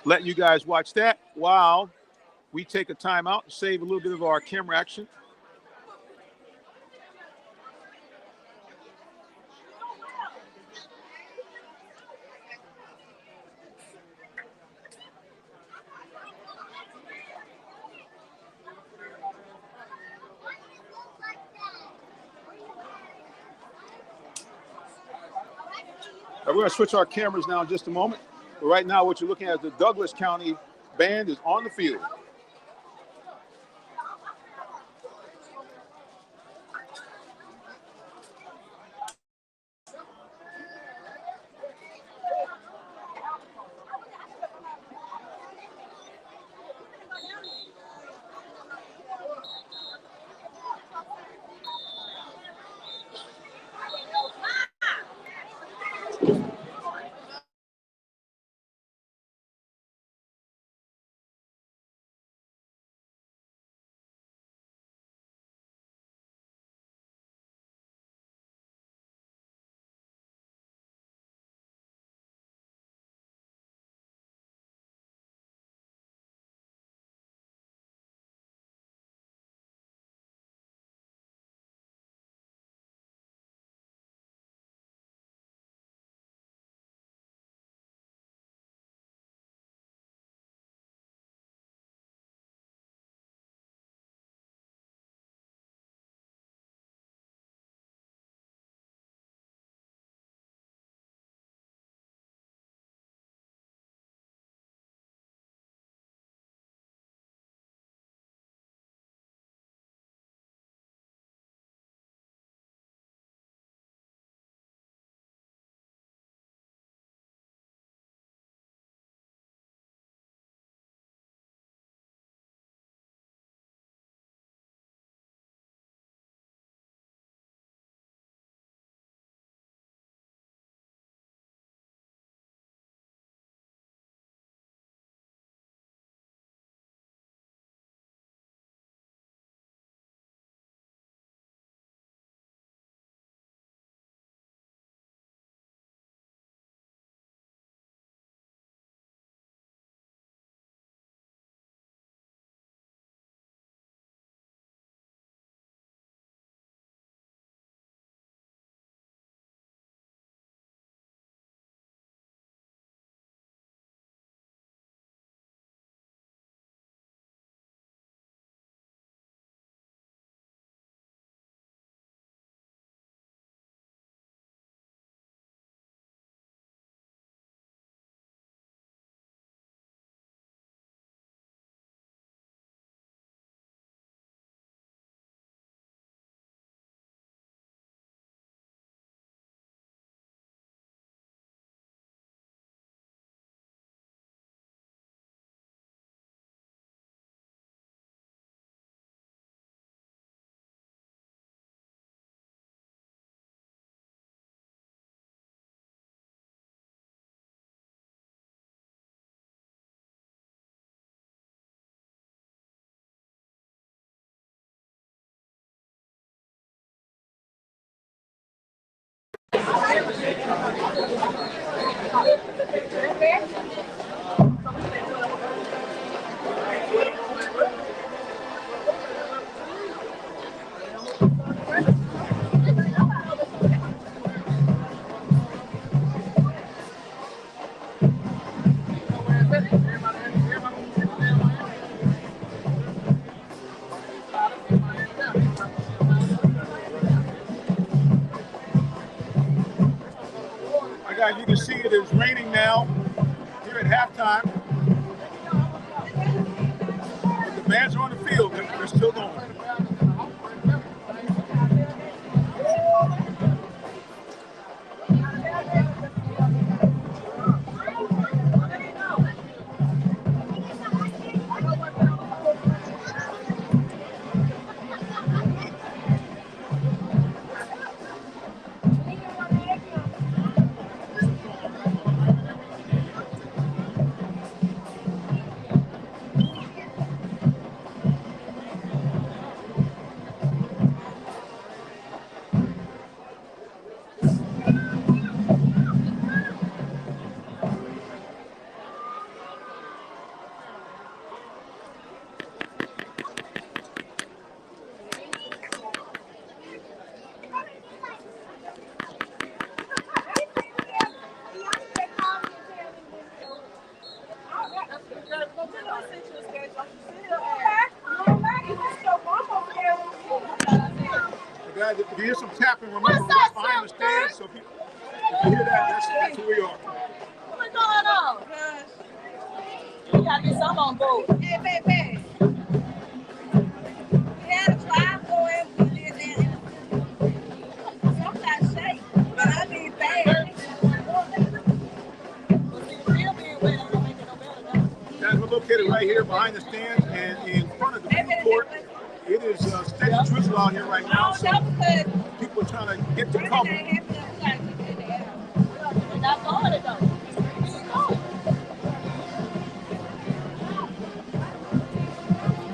let you guys watch that while we take a timeout and save a little bit of our camera action. We're going to switch our cameras now in just a moment. But right now, what you're looking at is the Douglas County band is on the field. Guys, you can see it is raining now here at halftime. But the bands are on the field. They're still going. Guys, if you hear some tapping, remember we're right behind the stands, so if you hear that, that's who we are. What's going on? You gotta get some on board. Hey, baby. We had a drive going, we did that. Sometimes shake, but I need bad. Guys, we're located right here behind the stands and in front of the food court. It is steady drizzle out here right now, so people are trying to get to cover. We're not going to go.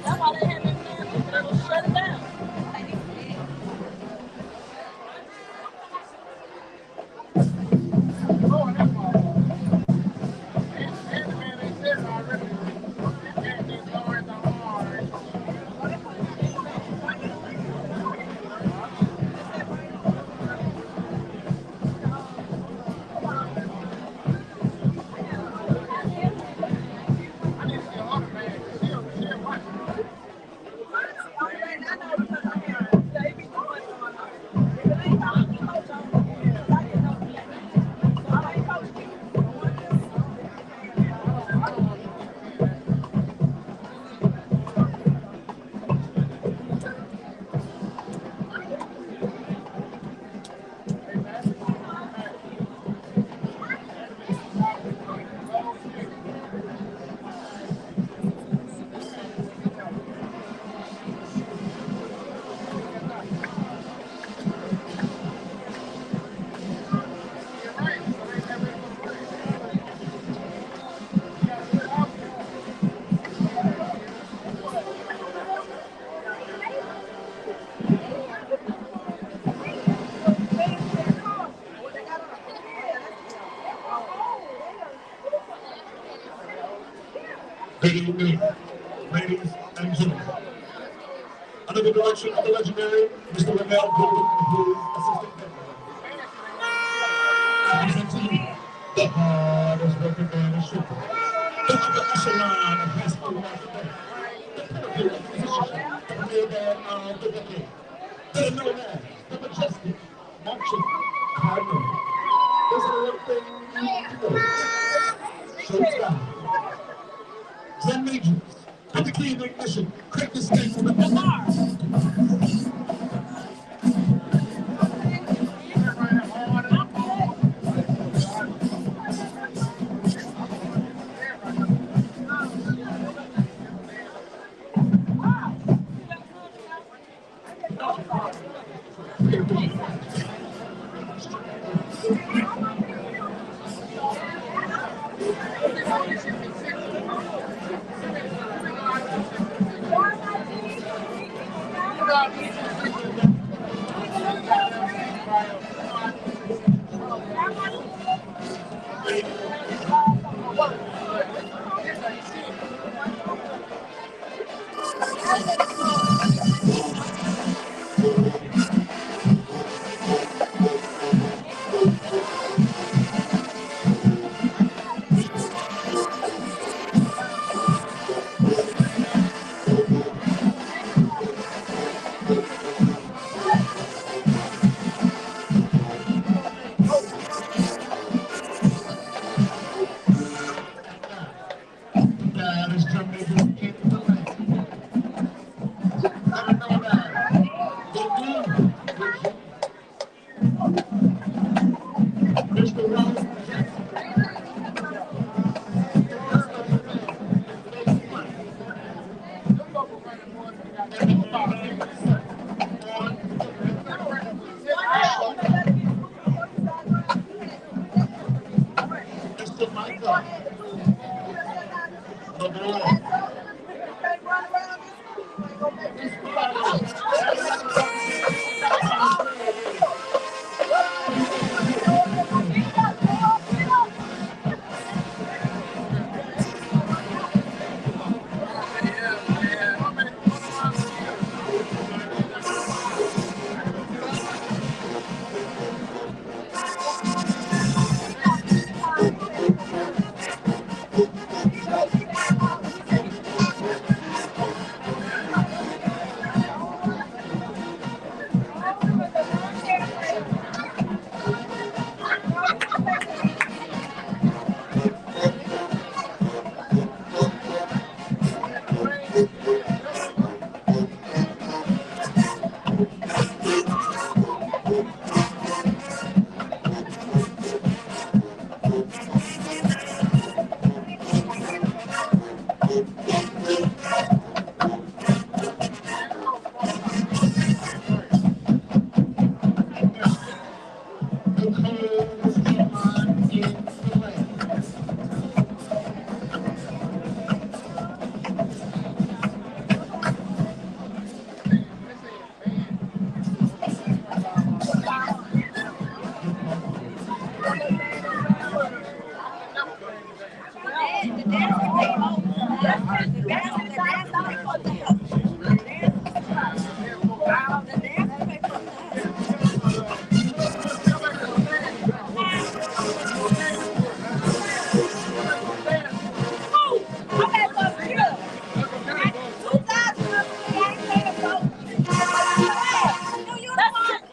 That's why they have been saying people will shut it down. Good evening, ladies and gentlemen. Under the direction of the legendary Mr. Ramel Golden, who is assistant governor. The hardest working man in Sugar. The upper echelon of high school life today. The pinnacle of musician, the real man of the decade. Better known as the majestic, marching cardinal. There's a little thing to know. Show's down. Drum majors, put the key in the ignition, crank this thing from the bar.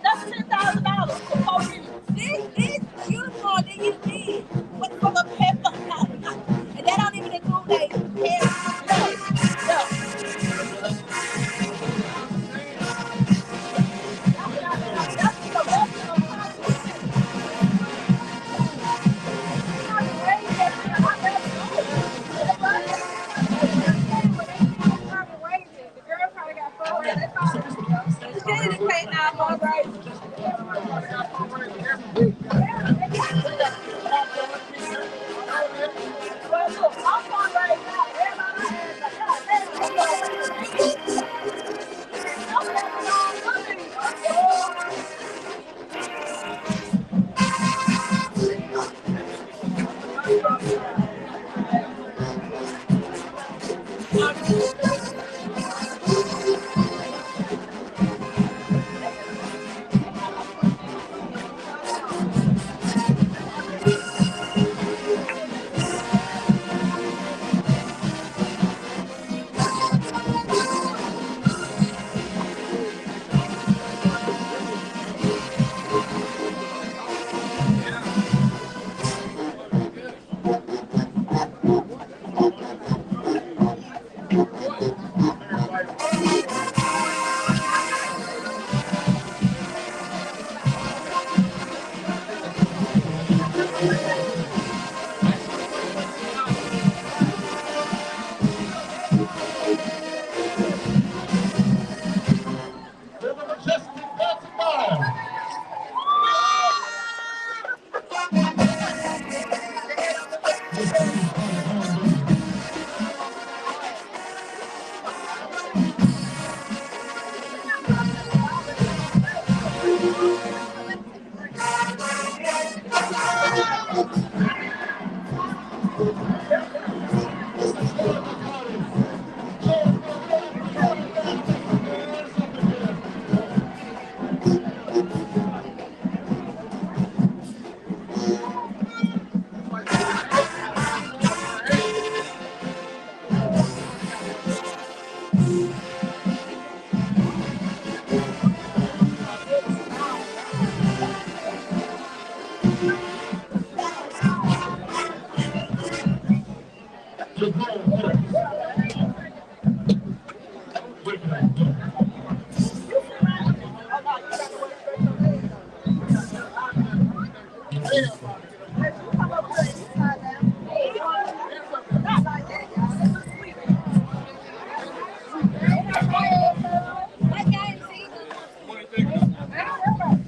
That's $10,000 for 4 years. This uniform that you did was for the pepper. And that don't even include they hair.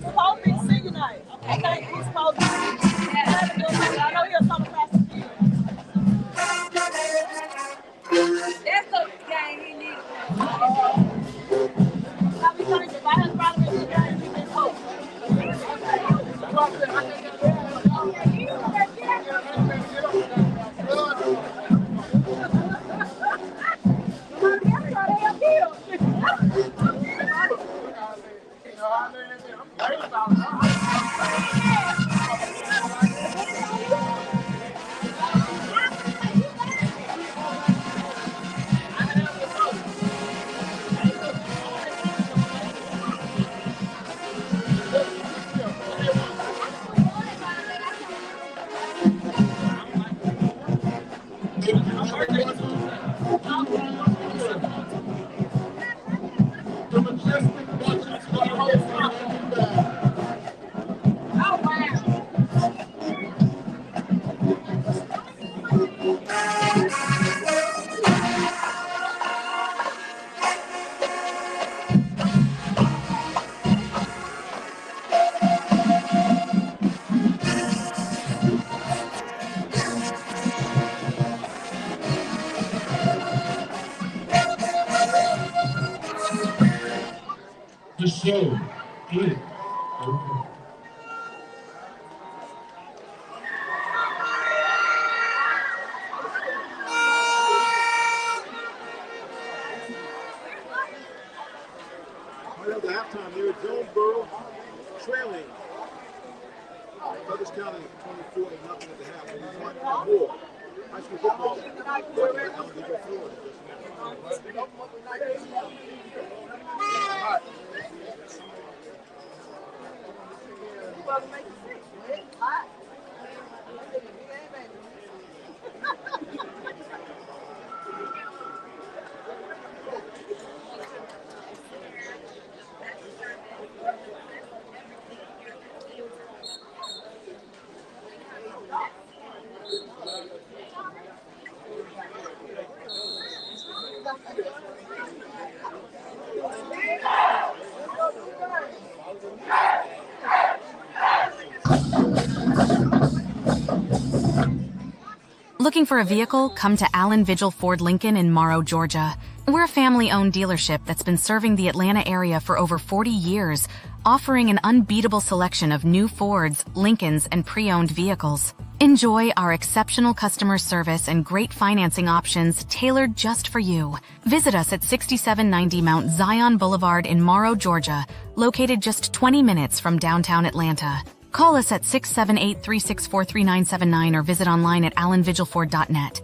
Supposed to be singing night. Okay, he's supposed to be. I know he'll come across the field. The show is over. Right at the halftime here, Jonesboro trailing Douglas County 24-0 at the half. And we want more high school football. Looking for a vehicle? Come to Allen Vigil Ford Lincoln in Morrow, Georgia. We're a family-owned dealership that's been serving the Atlanta area for over 40 years, offering an unbeatable selection of new Fords, Lincolns, and pre-owned vehicles. Enjoy our exceptional customer service and great financing options tailored just for you. Visit us at 6790 Mount Zion Boulevard in Morrow, Georgia, located just 20 minutes from downtown Atlanta. Call us at 678-364-3979 or visit online at allenvigilford.net.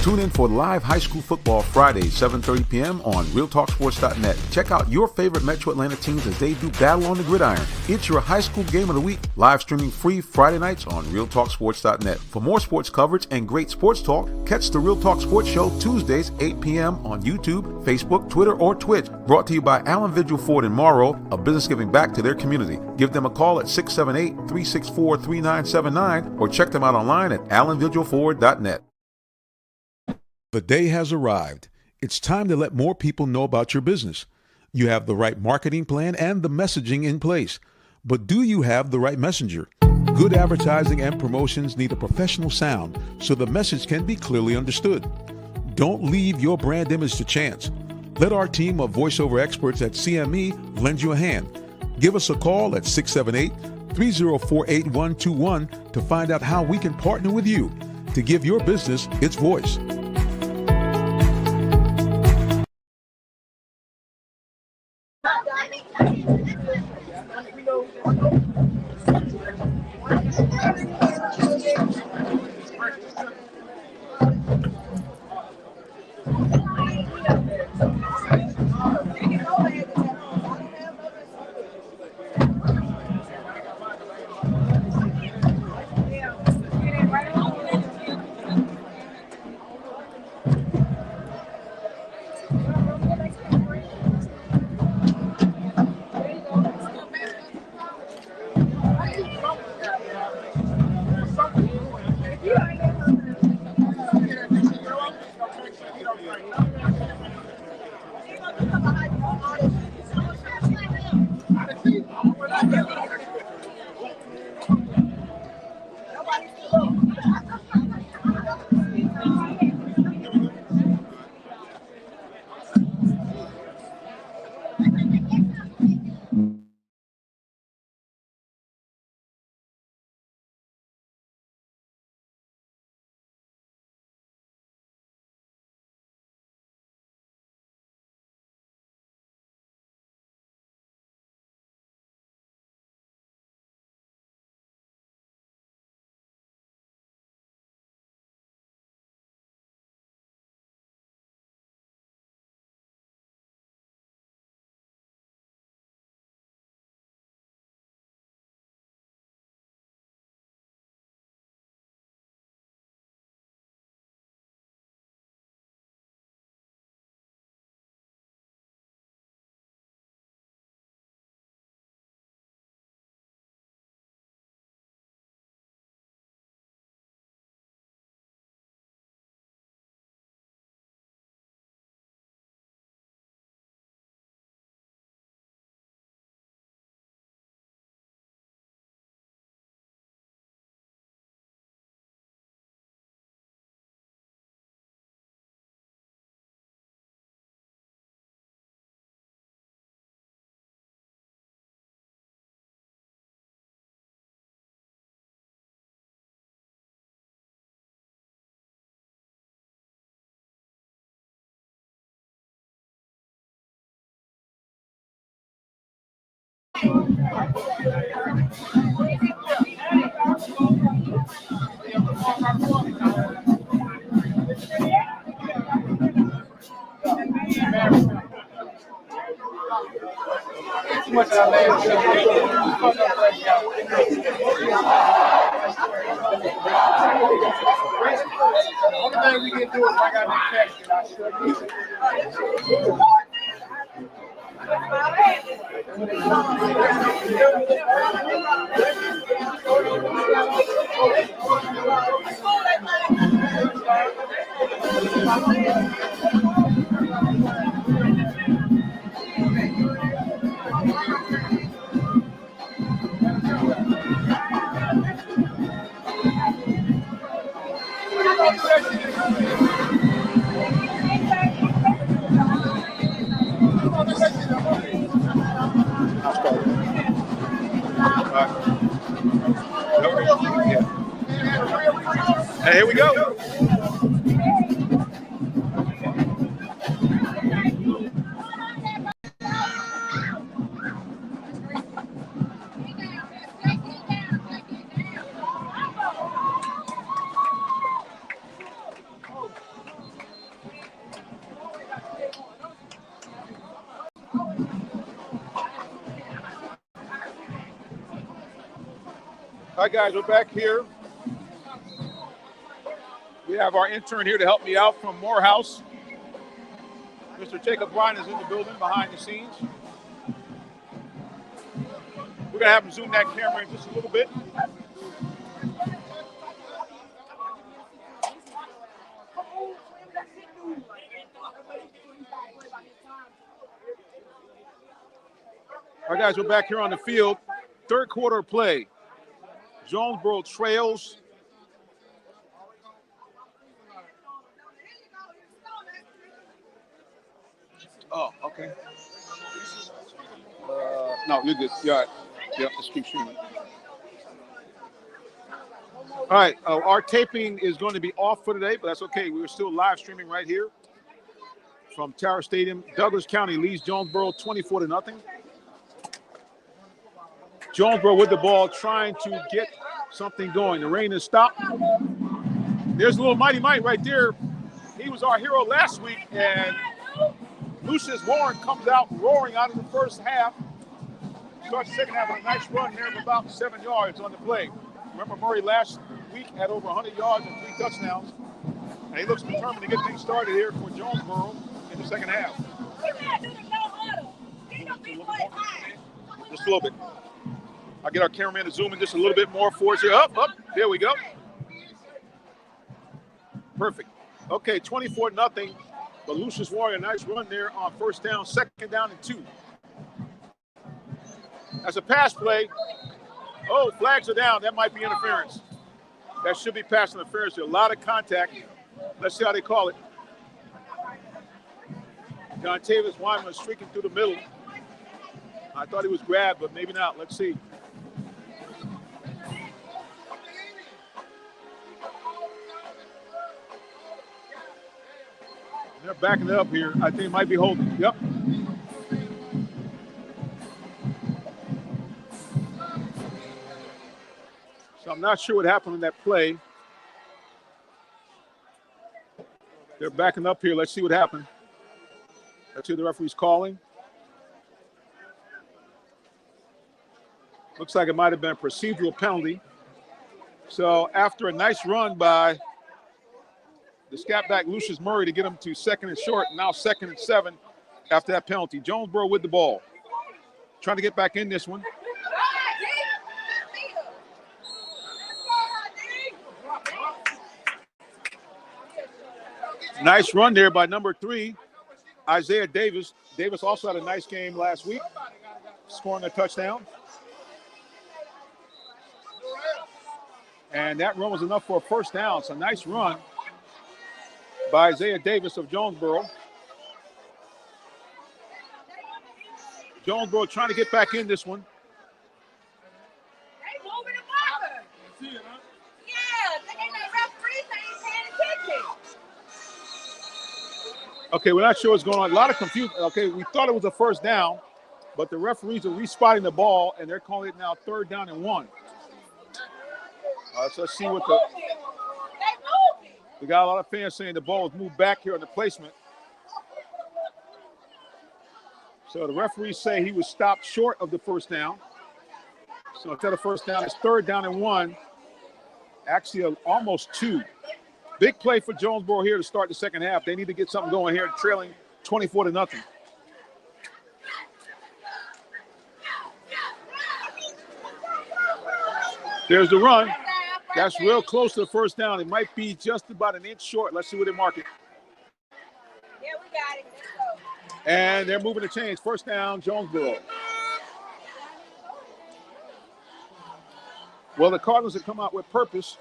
Tune in for live high school football Fridays, 7:30 p.m. on RealTalkSports.net. Check out your favorite Metro Atlanta teams as they do battle on the gridiron. It's your high school game of the week, live streaming free Friday nights on RealTalkSports.net. For more sports coverage and great sports talk, catch the Real Talk Sports Show Tuesdays, 8 p.m. on YouTube, Facebook, Twitter, or Twitch. Brought to you by Allen Vigil Ford in Morrow, a business giving back to their community. Give them a call at 678-364-3979 or check them out online at allenvigilford.net. The day has arrived. It's time to let more people know about your business. You have the right marketing plan and the messaging in place. But do you have the right messenger? Good advertising and promotions need a professional sound so the message can be clearly understood. Don't leave your brand image to chance. Let our team of voiceover experts at CME lend you a hand. Give us a call at 678-304-8121 to find out how we can partner with you to give your business its voice. We can do is bring out the text and I should Hey, here we go. All right, guys, we're back here. We have our intern here to help me out from Morehouse. Mr. Jacob Ryan is in the building behind the scenes. We're going to have him zoom that camera in just a little bit. All right, guys, we're back here on the field. Third quarter play. Jonesboro trails. Oh, okay. No, you're good. You're all right. Yep, just keep streaming. All right, our taping is going to be off for today, but that's okay. We're still live streaming right here from Tower Stadium. Douglas County leads Jonesboro 24-0. Jonesboro with the ball, trying to get something going. The rain has stopped. There's a little Mighty Mite right there. He was our hero last week, and Lucius Warren comes out roaring out of the first half. Starts the second half with a nice run there of about 7 yards on the play. Remember, Murray last week had over 100 yards and 3 touchdowns. And he looks determined to get things started here for Jonesboro in the second half. Just a little bit. I'll get our cameraman to zoom in just a little bit more for us here. Up. There we go. Perfect. Okay, 24-0. But Lucius Warrior, nice run there on first down, second down and 2. That's a pass play. Oh, flags are down. That might be interference. That should be pass interference. There's a lot of contact. Let's see how they call it. John Tavis Wyman was streaking through the middle. I thought he was grabbed, but maybe not. Let's see. They're backing it up here. I think it might be holding. Yep. So I'm not sure what happened in that play. They're backing up here. Let's see what happened. Let's see what the referee's calling. Looks like it might have been a procedural penalty. So after a nice run by the scat back Lucius Murray to get him to second and short, now second and 7 after that penalty. Jonesboro with the ball. Trying to get back in this one. Nice run there by number 3, Isaiah Davis. Davis also had a nice game last week, scoring a touchdown. And that run was enough for a first down. So nice run by Isaiah Davis of Jonesboro. Jonesboro trying to get back in this one. Okay, we're not sure what's going on. A lot of confusion. Okay, we thought it was a first down. But the referees are respotting the ball, and they're calling it now 3rd down and 1. So let's see what we got a lot of fans saying the ball was moved back here on the placement. So the referees say he was stopped short of the 1st down. So instead of 1st down, it's 3rd down and 1. Actually, almost 2. Big play for Jonesboro here to start the second half. They need to get something going here, trailing 24-0. There's the run. That's real close to the 1st down. It might be just about an inch short. Let's see what they mark it. Yeah, we got it. Let's go. And they're moving the chains. 1st down, Jonesboro. Well, the Cardinals have come out with purpose.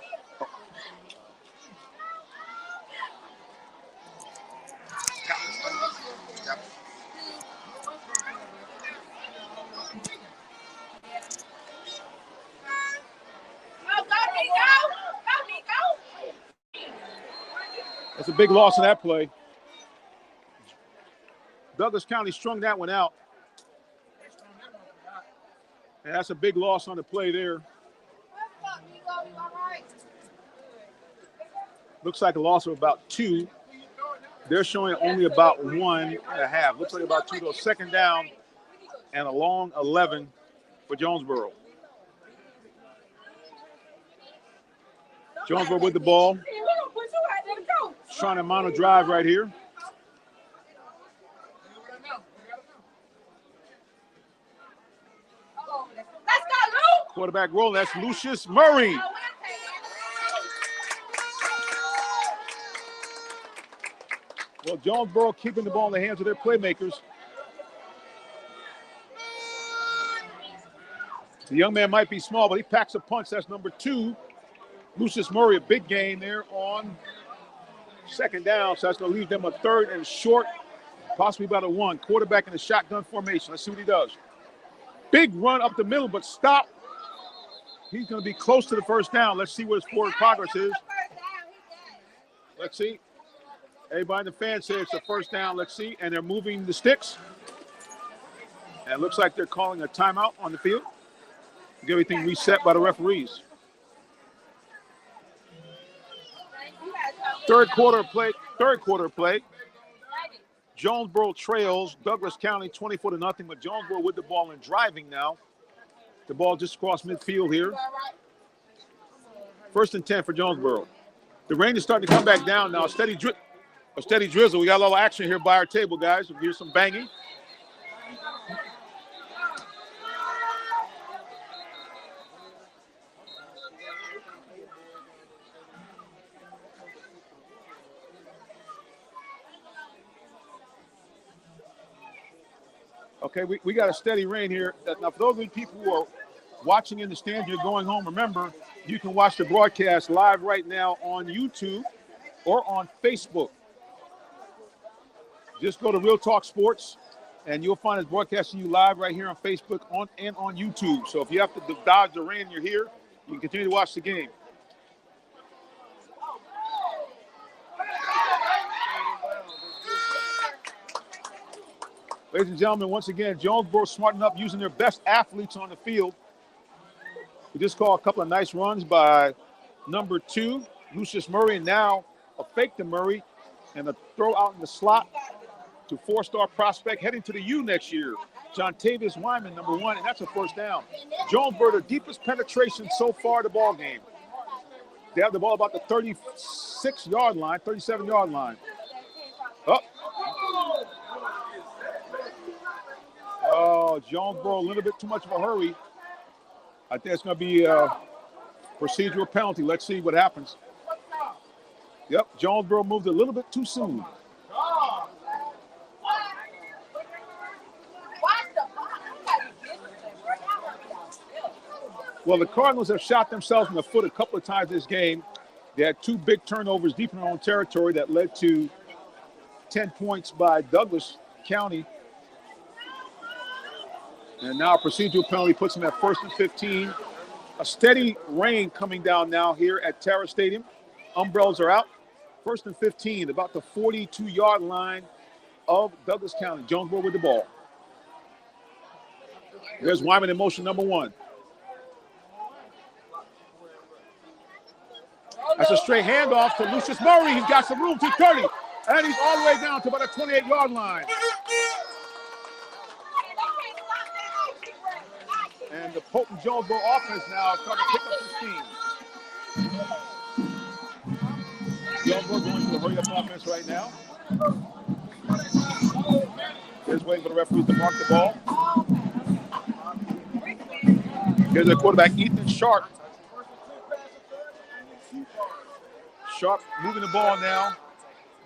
That's a big loss in that play. Douglas County strung that one out. And that's a big loss on the play there. Looks like a loss of about 2. They're showing only about 1.5. Looks like about 2. So 2nd down and a long 11 for Jonesboro. Jonesboro with the ball. Trying to mount a drive right here. Quarterback roll. That's Lucius Murray. Well, Jonesboro keeping the ball in the hands of their playmakers. The young man might be small, but he packs a punch. That's number 2. Lucius Murray, a big gain there on 2nd down. So that's going to leave them a 3rd and short, possibly about a 1. Quarterback in the shotgun formation. Let's see what he does. Big run up the middle, but stop. He's going to be close to the 1st down. Let's see what his forward progress is. Let's see. Everybody in the fan says it's a 1st down. Let's see. And they're moving the sticks. And it looks like they're calling a timeout on the field. Get everything reset by the referees. Third quarter play. Jonesboro trails Douglas County 24-0, but Jonesboro with the ball and driving now. The ball just across midfield here. 1st and 10 for Jonesboro. The rain is starting to come back down now. A steady drizzle. We got a little action here by our table, guys. We'll hear some banging. Okay, we got a steady rain here. Now, for those of you people who are watching in the stands, you're going home, remember, you can watch the broadcast live right now on YouTube or on Facebook. Just go to Real Talk Sports, and you'll find us broadcasting you live right here on Facebook and on YouTube. So if you have to dodge the rain, you're here. You can continue to watch the game. Ladies and gentlemen, once again, Jonesboro smarting up using their best athletes on the field. We just call a couple of nice runs by number 2, Lucius Murray, and now a fake to Murray and a throw out in the slot to 4-star prospect heading to the U next year, John Tavius Wyman, number 1, and that's a 1st down. Jonesboro, the deepest penetration so far the ball game. They have the ball about the 36-yard line, 37-yard line. Up. Oh, Jonesboro, a little bit too much of a hurry. I think it's going to be a procedural penalty. Let's see what happens. Yep, Jonesboro moved a little bit too soon. Well, the Cardinals have shot themselves in the foot a couple of times this game. They had 2 big turnovers deep in their own territory that led to 10 points by Douglas County. And now a procedural penalty puts them at 1st and 15. A steady rain coming down now here at Terra Stadium. Umbrellas are out. 1st and 15, about the 42-yard line of Douglas County. Jonesboro with the ball. There's Wyman in motion number 1. That's a straight handoff to Lucius Murray. He's got some room to 30. And he's all the way down to about a 28-yard line. And the potent Jonesboro offense now is trying to pick up some steam. Jonesboro going to a hurry-up offense right now. Here's waiting for the referees to mark the ball. Here's their quarterback, Ethan Sharp. Sharp moving the ball now.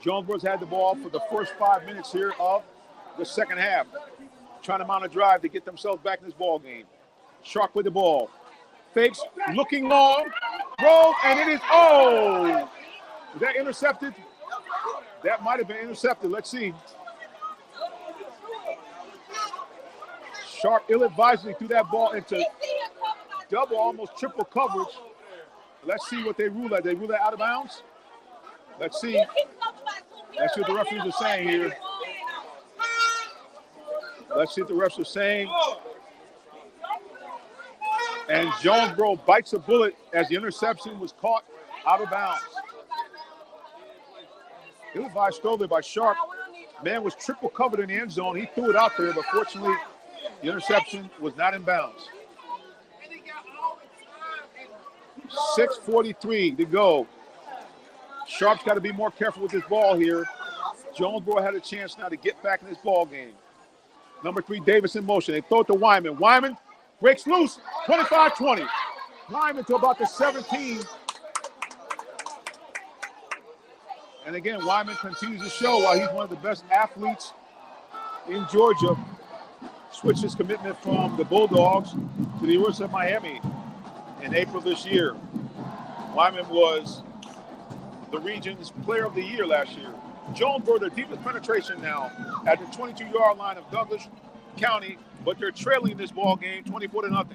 Jonesboro's had the ball for the first 5 minutes here of the second half. Trying to mount a drive to get themselves back in this ball game. Sharp with the ball. Fakes, looking long. Roll, and it is, was that intercepted? That might have been intercepted. Let's see. Sharp ill-advisedly threw that ball into double, almost triple coverage. Let's see what they rule at. They rule that out of bounds? Let's see. Let's see what the referees are saying here. Let's see what the refs are saying. And Jonesboro bites a bullet as the interception was caught out of bounds. Ill-advised throw there by Sharp. Man was triple covered in the end zone. He threw it out there, but fortunately, the interception was not in bounds. 6:43 to go. Sharp's got to be more careful with this ball here. Jonesboro had a chance now to get back in this ball game. Number 3, Davis in motion. They throw it to Wyman. Wyman breaks loose. 25-20. Wyman to about the 17. And again, Wyman continues to show why he's one of the best athletes in Georgia. Switched his commitment from the Bulldogs to the University of Miami in April this year. Wyman was the region's player of the year last year. Jonesboro, their deepest penetration now at the 22-yard line of Douglas County, but they're trailing this ball game 24-0.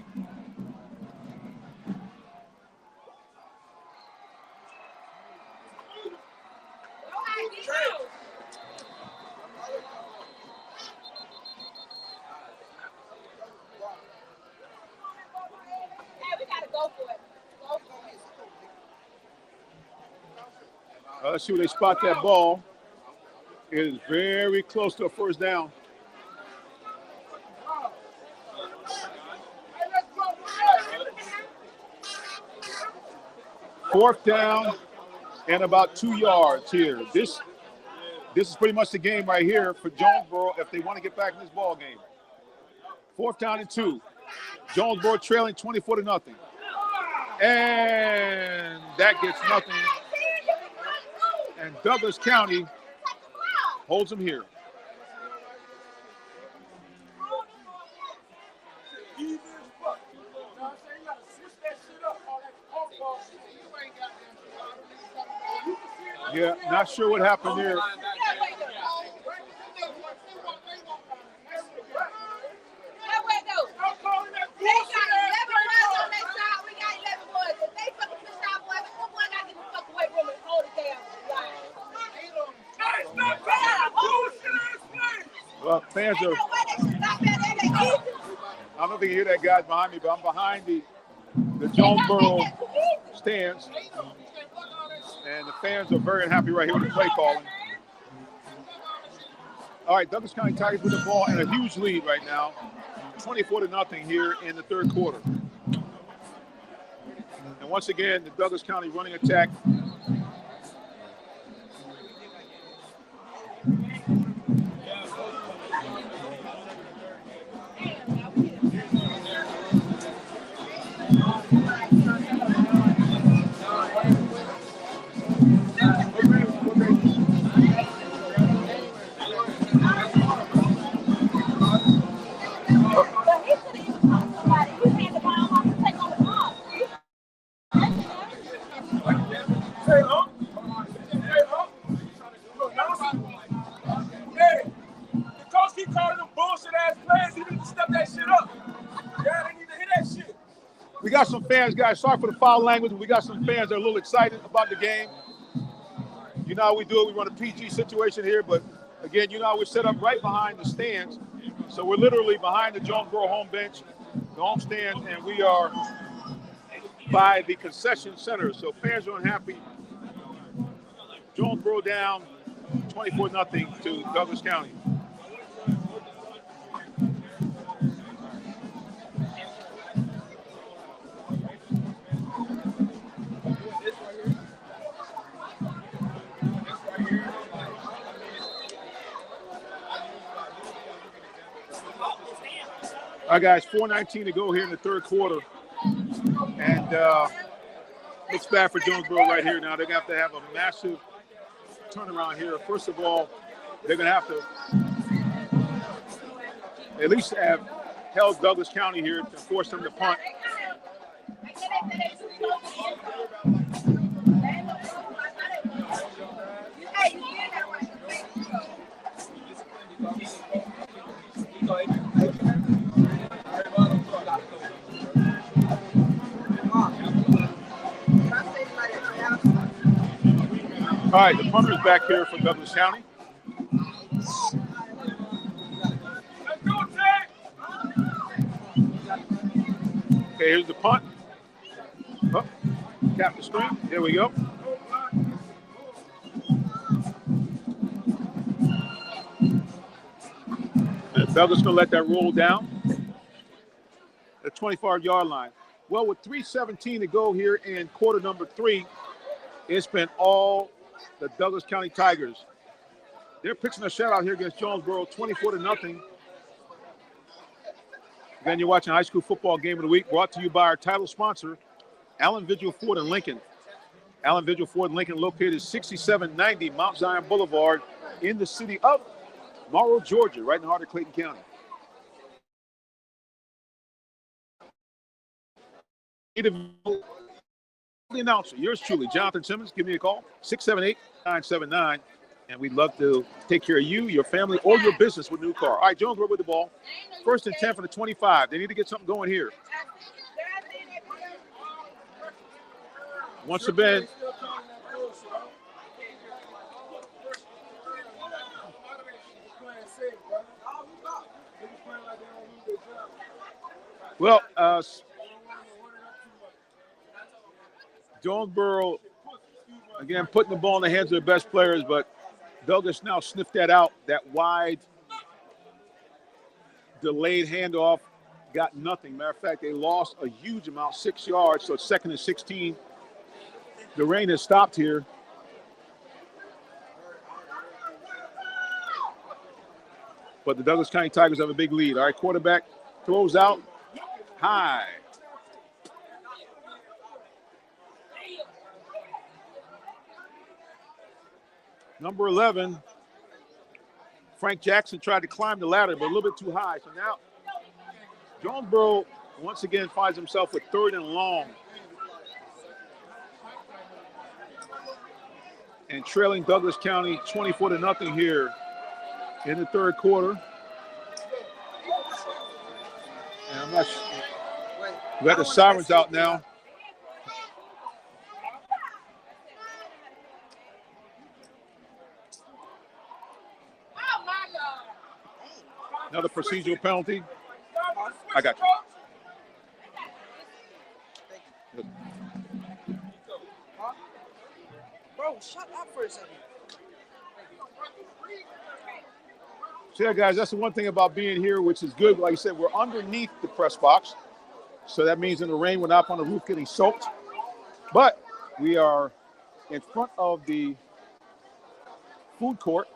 Let's see where they spot that ball. It is very close to a first down. Fourth down and about 2 yards here. This is pretty much the game right here for Jonesboro if they want to get back in this ball game. 4th down and 2. Jonesboro trailing 24-0. And that gets nothing. And Douglas County holds them here. Yeah, not sure what happened there. Well, fans are, I don't know if you can hear that guys behind me, but I'm behind the Jonesboro stands. And the fans are very happy right here with the play calling. All right, Douglas County Tigers with the ball and a huge lead right now. 24-0 here in the third quarter. And once again, the Douglas County running attack. We got some fans, guys. Sorry for the foul language, but we got some fans that are a little excited about the game. You know how we do it. We run a PG situation here, but again, you know how we're set up right behind the stands. So we're literally behind the Jonesboro home bench, the home stand, and we are by the concession center. So fans are unhappy. Jonesboro down 24-0 to Douglas County. All right, guys, 4:19 to go here in the third quarter. And looks bad for Jonesboro right here now. They're going to have a massive turnaround here. First of all, they're going to have to at least have held Douglas County here to force them to punt. All right, the punter's back here for Douglas County. Okay, here's the punt. Oh, tap the screen. There we go. And Douglas going to let that roll down. The 25-yard line. Well, with 3:17 to go here in quarter number 3, it's been all the Douglas County Tigers. They're pitching a shutout here against Jonesboro, 24-0. Again, you're watching High School Football Game of the Week, brought to you by our title sponsor, Allen Vigil Ford in Lincoln. Allen Vigil Ford in Lincoln, located 6790 Mount Zion Boulevard in the city of Morrow, Georgia, right in the heart of Clayton County. The announcer, yours truly, Jonathan Simmons. Give me a call, 678-979, and we'd love to take care of you, your family, or your business with a new car. All right, Jonesboro with the ball. 1st and 10 for the 25. They need to get something going here. Once again, well, Jonesboro, again, putting the ball in the hands of their best players, but Douglas now sniffed that out, that wide delayed handoff, got nothing. Matter of fact, they lost a huge amount, 6 yards, so it's 2nd and 16. The rain has stopped here. But the Douglas County Tigers have a big lead. All right, quarterback throws out high. Number 11, Frank Jackson tried to climb the ladder, but a little bit too high. So now Jonesboro once again finds himself with 3rd and long. And trailing Douglas County 24-0 here in the third quarter. And I'm not sure. We got the sirens out now. Another procedural penalty. I got you. Bro, shut up for a second. So yeah, guys, that's the one thing about being here, which is good. Like I said, we're underneath the press box. So that means in the rain, we're not on the roof getting soaked. But we are in front of the food court.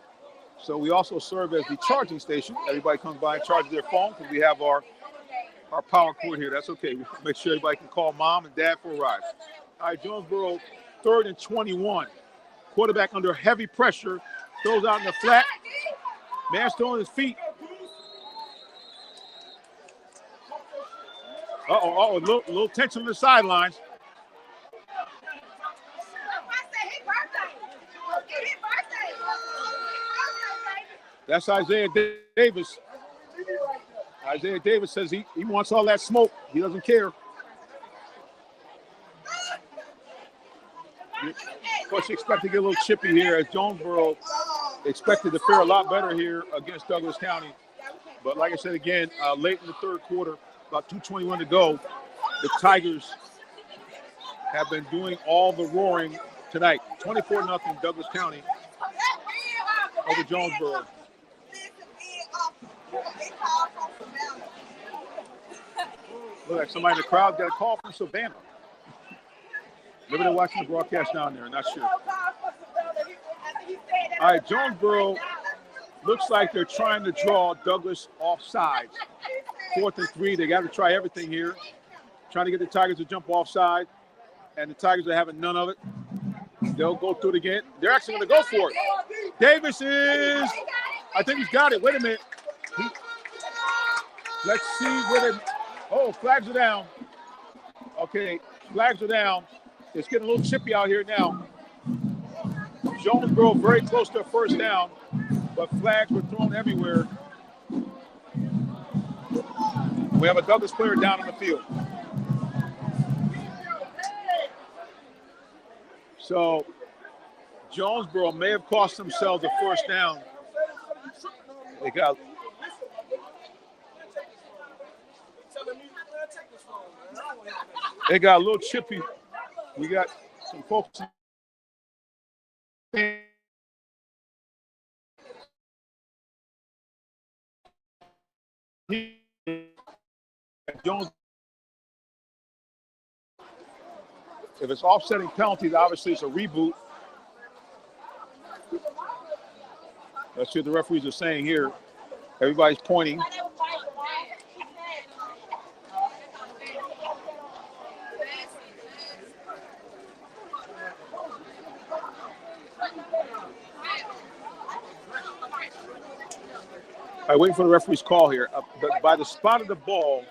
So we also serve as the charging station. Everybody comes by and charges their phone because we have our power cord here. That's okay. We make sure everybody can call mom and dad for a ride. All right, Jonesboro, 3rd and 21. Quarterback under heavy pressure. Throws out in the flat. Man still on his feet. Uh-oh, a little tension on the sidelines. That's Isaiah Davis. Isaiah Davis says he wants all that smoke. He doesn't care. Of course, you expect to get a little chippy here as Jonesboro expected to fare a lot better here against Douglas County. But like I said again, late in the third quarter, about 2:21 to go, the Tigers have been doing all the roaring tonight. 24-0 Douglas County over Jonesboro. Look like somebody in the crowd got a call from Savannah. Maybe they're watching the broadcast down there, not sure. All right, Jonesboro looks like they're trying to draw Douglas off sides. 4th and 3, they got to try everything here. Trying to get the Tigers to jump offside, and the Tigers are having none of it. They'll go through it again. They're actually going to go for it. Davis is, I think he's got it. Wait a minute. Let's see where they, oh, flags are down. Okay, flags are down. It's getting a little chippy out here now. Jonesboro very close to a first down, but flags were thrown everywhere. We have a Douglas player down on the field. So Jonesboro may have cost themselves a first down. They got a little chippy. We got some folks. Jones. If it's offsetting penalties, obviously it's a reboot. Let's see what the referees are saying here. Everybody's pointing. All right, waiting for the referee's call here. By the spot of the ball,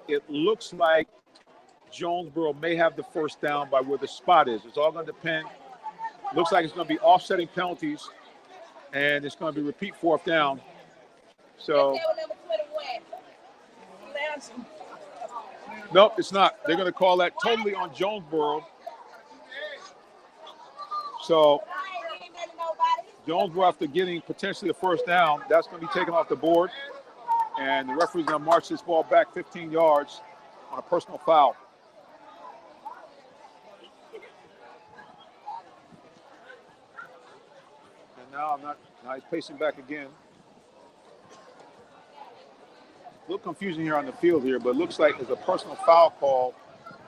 it looks like Jonesboro may have the first down by where the spot is. It's all going to depend. Looks like it's going to be offsetting penalties, and it's going to be repeat 4th down. So, nope, it's not. They're going to call that totally on Jonesboro. So, Jonesboro, after getting potentially a first down, that's going to be taken off the board. And the referee's going to march this ball back 15 yards on a personal foul. And now he's pacing back again. A little confusion here on the field here, but it looks like there's a personal foul call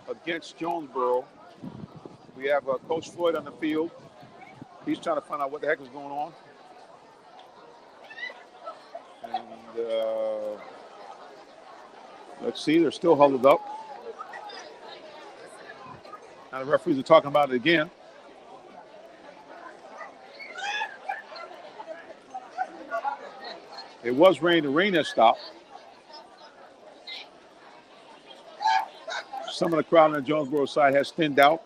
against Jonesboro. We have Coach Floyd on the field. He's trying to find out what the heck is going on. And let's see, they're still huddled up. Now the referees are talking about it again. It was rain. The rain has stopped. Some of the crowd on the Jonesboro side has thinned out,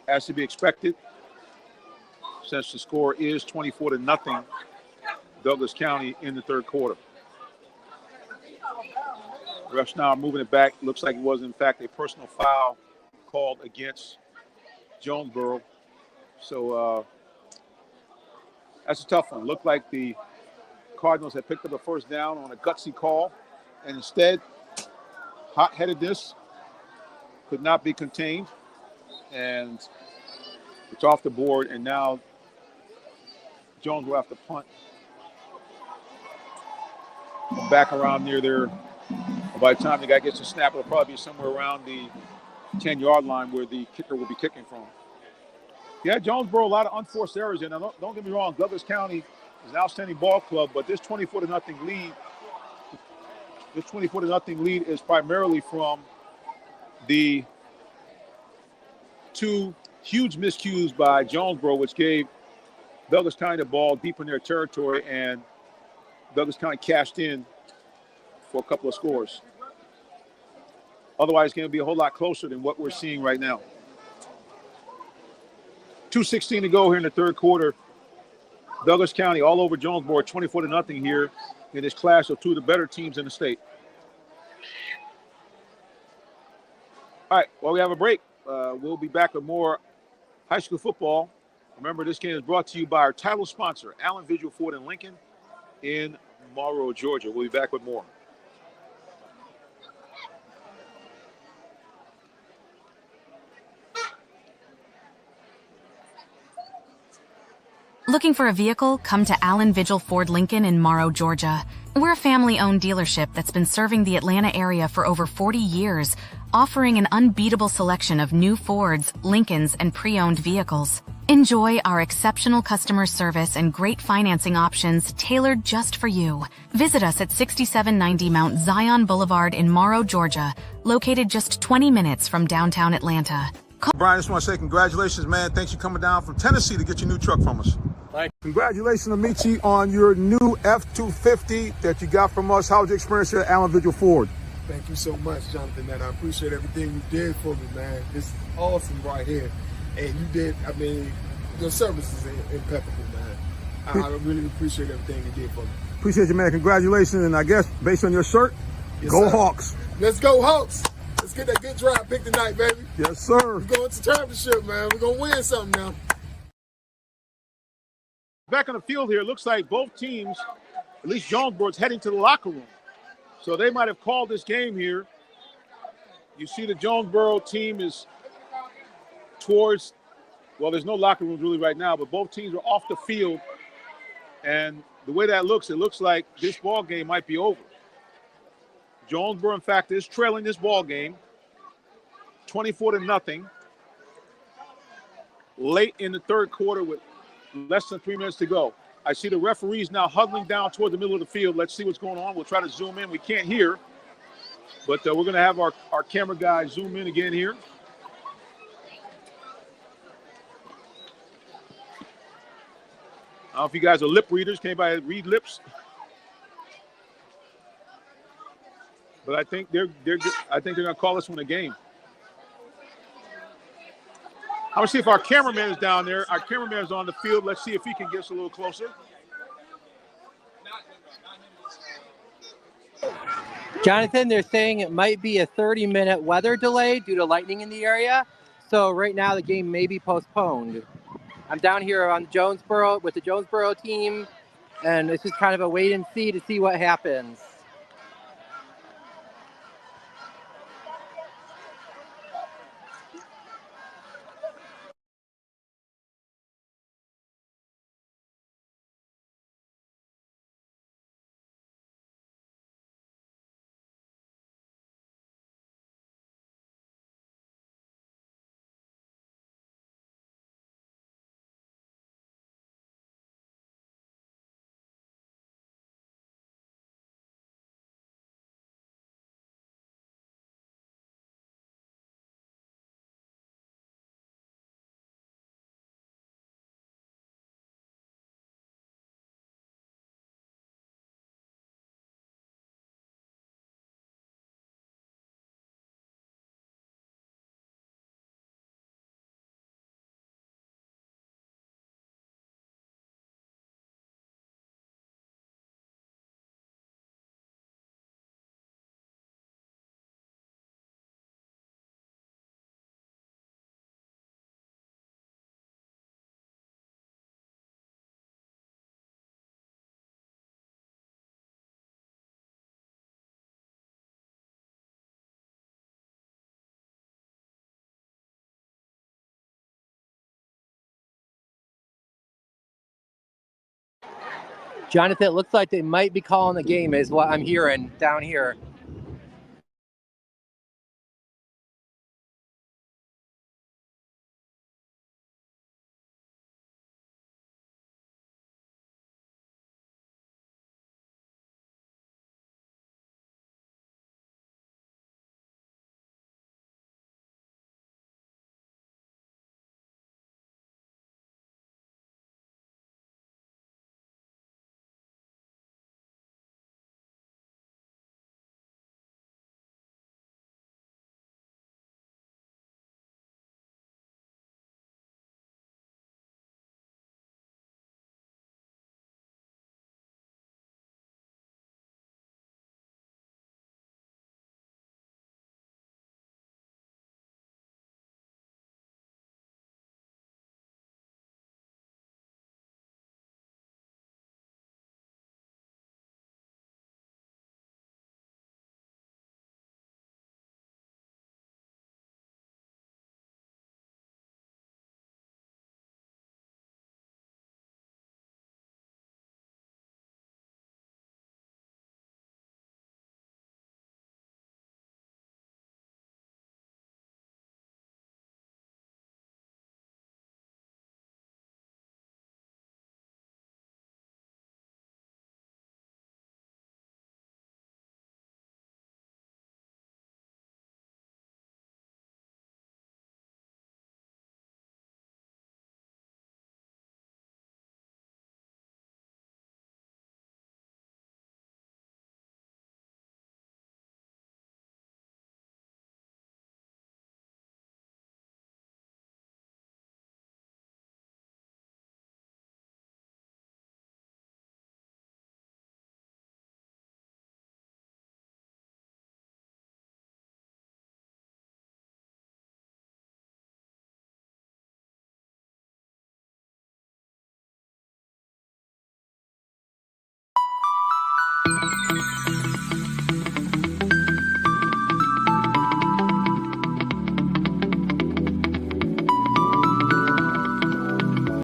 as to be expected, since the score is 24-0 Douglas County in the third quarter. Refs now are moving it back. Looks like it was, in fact, a personal foul called against Jonesboro. So that's a tough one. Looked like the Cardinals had picked up a first down on a gutsy call, and instead, hot-headedness could not be contained, and it's off the board, and now Jones will have to punt back around near there. By the time the guy gets a snap, it'll probably be somewhere around the 10-yard line where the kicker will be kicking from. Yeah, Jonesboro, a lot of unforced errors. And don't get me wrong, Douglas County is an outstanding ball club, but this 24-0 lead is primarily from the two huge miscues by Jonesboro, which gave Douglas County the ball deep in their territory, and Douglas County cashed in for a couple of scores. Otherwise, it's going to be a whole lot closer than what we're seeing right now. 2:16 to go here in the third quarter. Douglas County all over Jonesboro, 24-0 here in this clash of two of the better teams in the state. All right, well, we have a break. We'll be back with more high school football. Remember, this game is brought to you by our title sponsor, Allen Visual Ford in Lincoln in Morrow, Georgia. We'll be back with more. Looking for a vehicle? Come to Allen Vigil Ford Lincoln in Morrow, Georgia. We're a family-owned dealership that's been serving the Atlanta area for over 40 years, offering an unbeatable selection of new Fords, Lincolns, and pre-owned vehicles. Enjoy our exceptional customer service and great financing options tailored just for you. Visit us at 6790 Mount Zion Boulevard in Morrow, Georgia, located just 20 minutes from downtown Atlanta. Brian, I just want to say congratulations, man. Thanks for coming down from Tennessee to get your new truck from us. Thank you. Congratulations, Amici, on your new F-250 that you got from us. How was your experience here at Allen Vigil Ford? Thank you so much, Jonathan, man. I appreciate everything you did for me, man. This is awesome right here. And you did, I mean, your service is impeccable, man. I really appreciate everything you did for me. Appreciate you, man. Congratulations. And I guess, based on your shirt, Yes, go sir. Hawks. Let's go, Hawks. Let's get that good drive pick tonight, baby. Yes, sir. We're going to championship, man. We're going to win something now. Back on the field here, it looks like both teams, at least Jonesboro, is heading to the locker room. So they might have called this game here. You see the Jonesboro team is towards, well, there's no locker rooms really right now, but both teams are off the field. And the way that looks, it looks like this ball game might be over. Jonesboro, in fact, is trailing this ball game 24-0 late in the third quarter with less than 3 minutes to go. I see the referees now huddling down toward the middle of the field. Let's see what's going on. We'll try to zoom in. We can't hear, but we're going to have our camera guy zoom in again here. I don't know if you guys are lip readers. Can anybody read lips? But I think they're going to call this one a game. I'm going to see if our cameraman is down there. Our cameraman is on the field. Let's see if he can get us a little closer. Jonathan, they're saying it might be a 30-minute weather delay due to lightning in the area. So right now the game may be postponed. I'm down here on Jonesboro with the Jonesboro team, and it's just kind of a wait and see to see what happens. Jonathan, it looks like they might be calling the game is what I'm hearing down here.